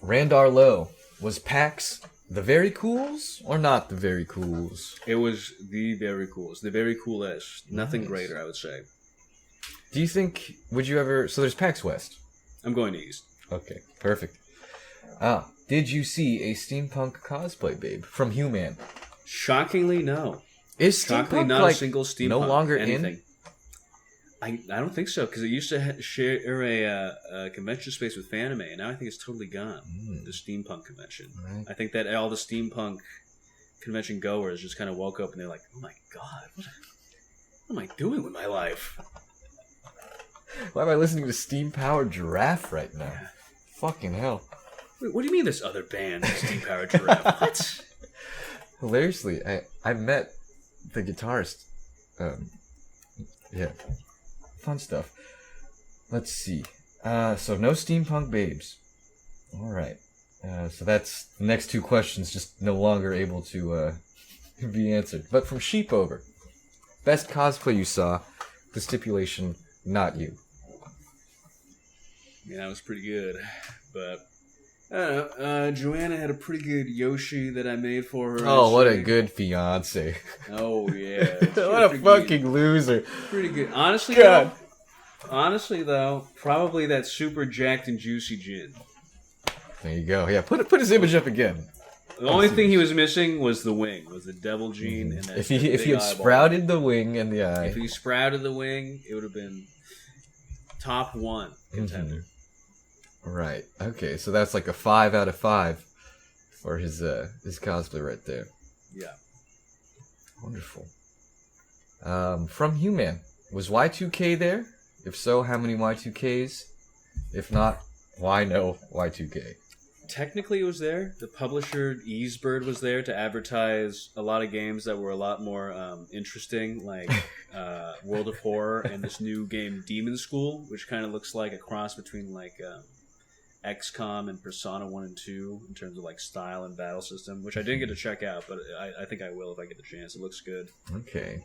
Randar Lowe, was PAX the very cools or not the very cools? It was the very coolest. The very coolest. Nothing greater, I would say. Do you think... Would you ever... So there's PAX West. I'm going to East. Okay, perfect. Did you see a steampunk cosplay babe from Human? Shockingly, no. Is Shockingly, steampunk not like a single steampunk no longer anything. in? I don't think so, because it used to share a convention space with Fanime, and now I think it's totally gone. The steampunk convention. Right. I think that all the steampunk convention goers just kind of woke up and they're like, "Oh my god, what am I doing with my life? Why am I listening to Steam Powered Giraffe right now? Yeah. Fucking hell. Wait, what do you mean this other band, Steam Powered Giraffe? What? Hilariously, I met the guitarist. Yeah. Fun stuff. Let's see. So no steampunk babes. Alright. So that's the next two questions just no longer able to be answered. But from Sheepover. Best cosplay you saw. The stipulation, not you. Yeah, that was pretty good. But I don't know. Joanna had a pretty good Yoshi that I made for her. Oh, what a good fiance. Oh, yeah. What a fucking loser. Pretty good. Honestly, though, probably that super jacked and juicy gin. There you go. Yeah, put his image up again. The only thing he was missing was the wing, was the devil gene. And if he had sprouted the wing and the eye. If he sprouted the wing, it would have been top one contender. Right. Okay, so that's like a 5 out of 5 for his cosplay right there. Yeah. Wonderful. From Human, was Y2K there? If so, how many Y2Ks? If not, why no Y2K? Technically it was there. The publisher Easebird was there to advertise a lot of games that were a lot more interesting, like World of Horror and this new game Demon School, which kind of looks like a cross between like XCOM and Persona 1 and 2 in terms of like style and battle system, which I didn't get to check out, but I think I will if I get the chance. It looks good. Okay.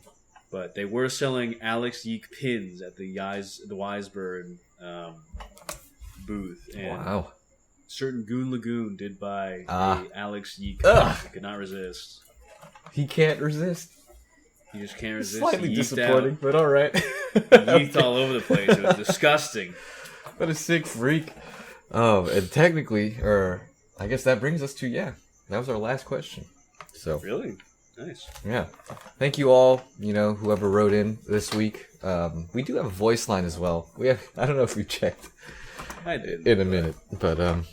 But they were selling Alex Yeek pins at the Wisebird booth. And wow. Certain Goon Lagoon did buy the Alex Yeek pin. He could not resist. He can't resist. He just can't resist. Slightly disappointing, but alright. Yeeked all over the place. It was disgusting. What a sick freak. Oh, and technically, or I guess that brings us to, that was our last question. So Really? Nice. yeah, thank you all. Whoever wrote in this week. We do have a voice line as well. I don't know if we checked I did. in a minute, but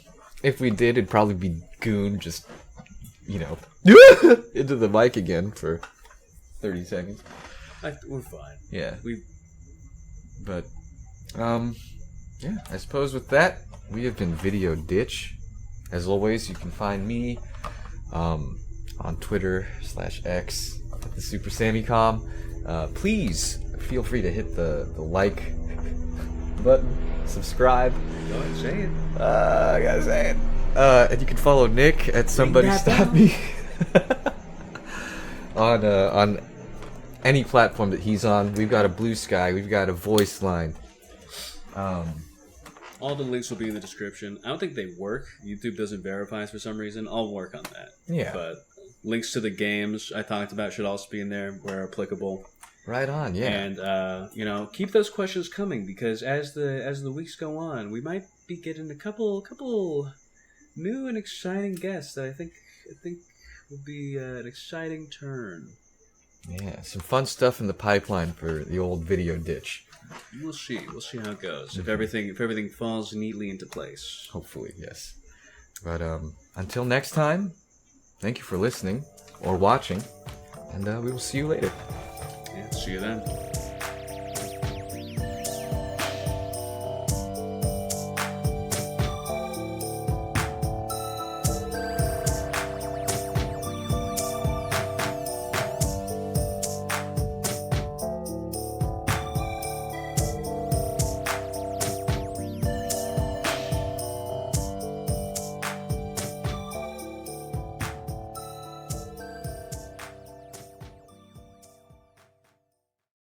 if we did, it'd probably be Goon just into the mic again for 30 seconds. We're fine. Yeah. But yeah, I suppose with that, we have been Video Ditch. As always, you can find me on Twitter /X at the Super Sammycom. Please feel free to hit the like button, subscribe. Go ahead, say it. I gotta say it. And you can follow Nick at Somebody Stop Me on any platform that he's on. We've got a Blue Sky. We've got a voice line. All the links will be in the description. I don't think they work. YouTube doesn't verify us for some reason. I'll work on that. Yeah. But links to the games I talked about should also be in there where applicable. Right on, yeah. And keep those questions coming because as the weeks go on, we might be getting a couple new and exciting guests that I think will be an exciting turn. Yeah, some fun stuff in the pipeline for the old Video Ditch. We'll see how it goes. If everything falls neatly into place. Hopefully, yes. But until next time, thank you for listening or watching, and we will see you later. Yeah, see you then.